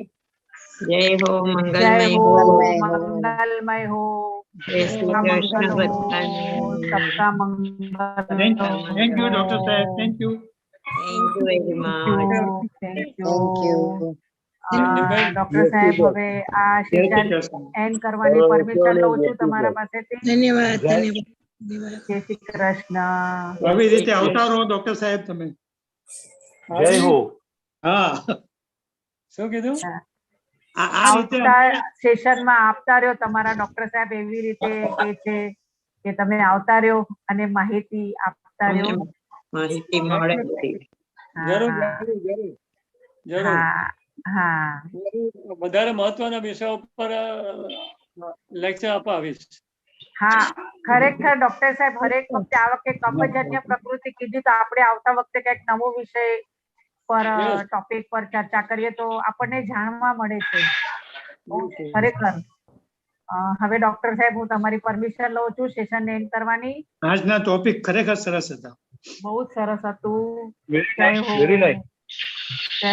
[SPEAKER 6] જય હો
[SPEAKER 5] જય
[SPEAKER 6] મંગલમય
[SPEAKER 5] હો
[SPEAKER 6] હો.
[SPEAKER 5] મંગલમય હો.
[SPEAKER 6] જય શ્રી કૃષ્ણ બધાને.
[SPEAKER 5] सबका मंगल.
[SPEAKER 8] થેન્ક યુ ડોક્ટર સાહેબ, thank you.
[SPEAKER 6] Thank you very much.
[SPEAKER 5] Thank
[SPEAKER 10] thank you.
[SPEAKER 5] Doctor સાહેબ, હવે આ સેશન એન્ડ કરવાની પરમિશન લઉં છું તમારા પાસેથી.
[SPEAKER 6] ધન્યવાદ.
[SPEAKER 5] જય શ્રી કૃષ્ણ.
[SPEAKER 8] આવી રીતે આવતા રહો ડોક્ટર સાહેબ તમે.
[SPEAKER 7] જય હો.
[SPEAKER 8] હા,
[SPEAKER 4] શું કીધું?
[SPEAKER 8] આ રીતે
[SPEAKER 5] આવતા સેશનમાં આપતા રહ્યો. તમારા ડોક્ટર સાહેબ એવી રીતે કહે છે કે તમે આવતા રહ્યો અને માહિતી આપતા રહ્યો.
[SPEAKER 6] માહિતી મળે.
[SPEAKER 4] જરૂર
[SPEAKER 5] હા
[SPEAKER 4] જરૂર જરૂર જરૂર.
[SPEAKER 5] હા હા
[SPEAKER 4] વધારે મહત્વના વિષયો પર લેક્ચર આપવા આવીશ.
[SPEAKER 5] હા, ખરેખર ડોક્ટર સાહેબ, હરેક વખતે આ વખતે કફજન્ય પ્રકૃતિ કીધી તો આપણે આવતા વખતે કંઈક નવો વિષય પર ટોપિક પર ચર્ચા કરીએ તો આપણને જાણવા મળે છે. ખરેખર. હવે ડોક્ટર સાહેબ, હું તમારી પરમિશન લઉં છું સેશન એન્ડ કરવાની.
[SPEAKER 8] આજના ટોપિક ખરેખર સરસ હતા.
[SPEAKER 5] બહુ જ સરસ હતું.
[SPEAKER 7] વેરી
[SPEAKER 5] જય હો.
[SPEAKER 7] નાઇસ.
[SPEAKER 5] જય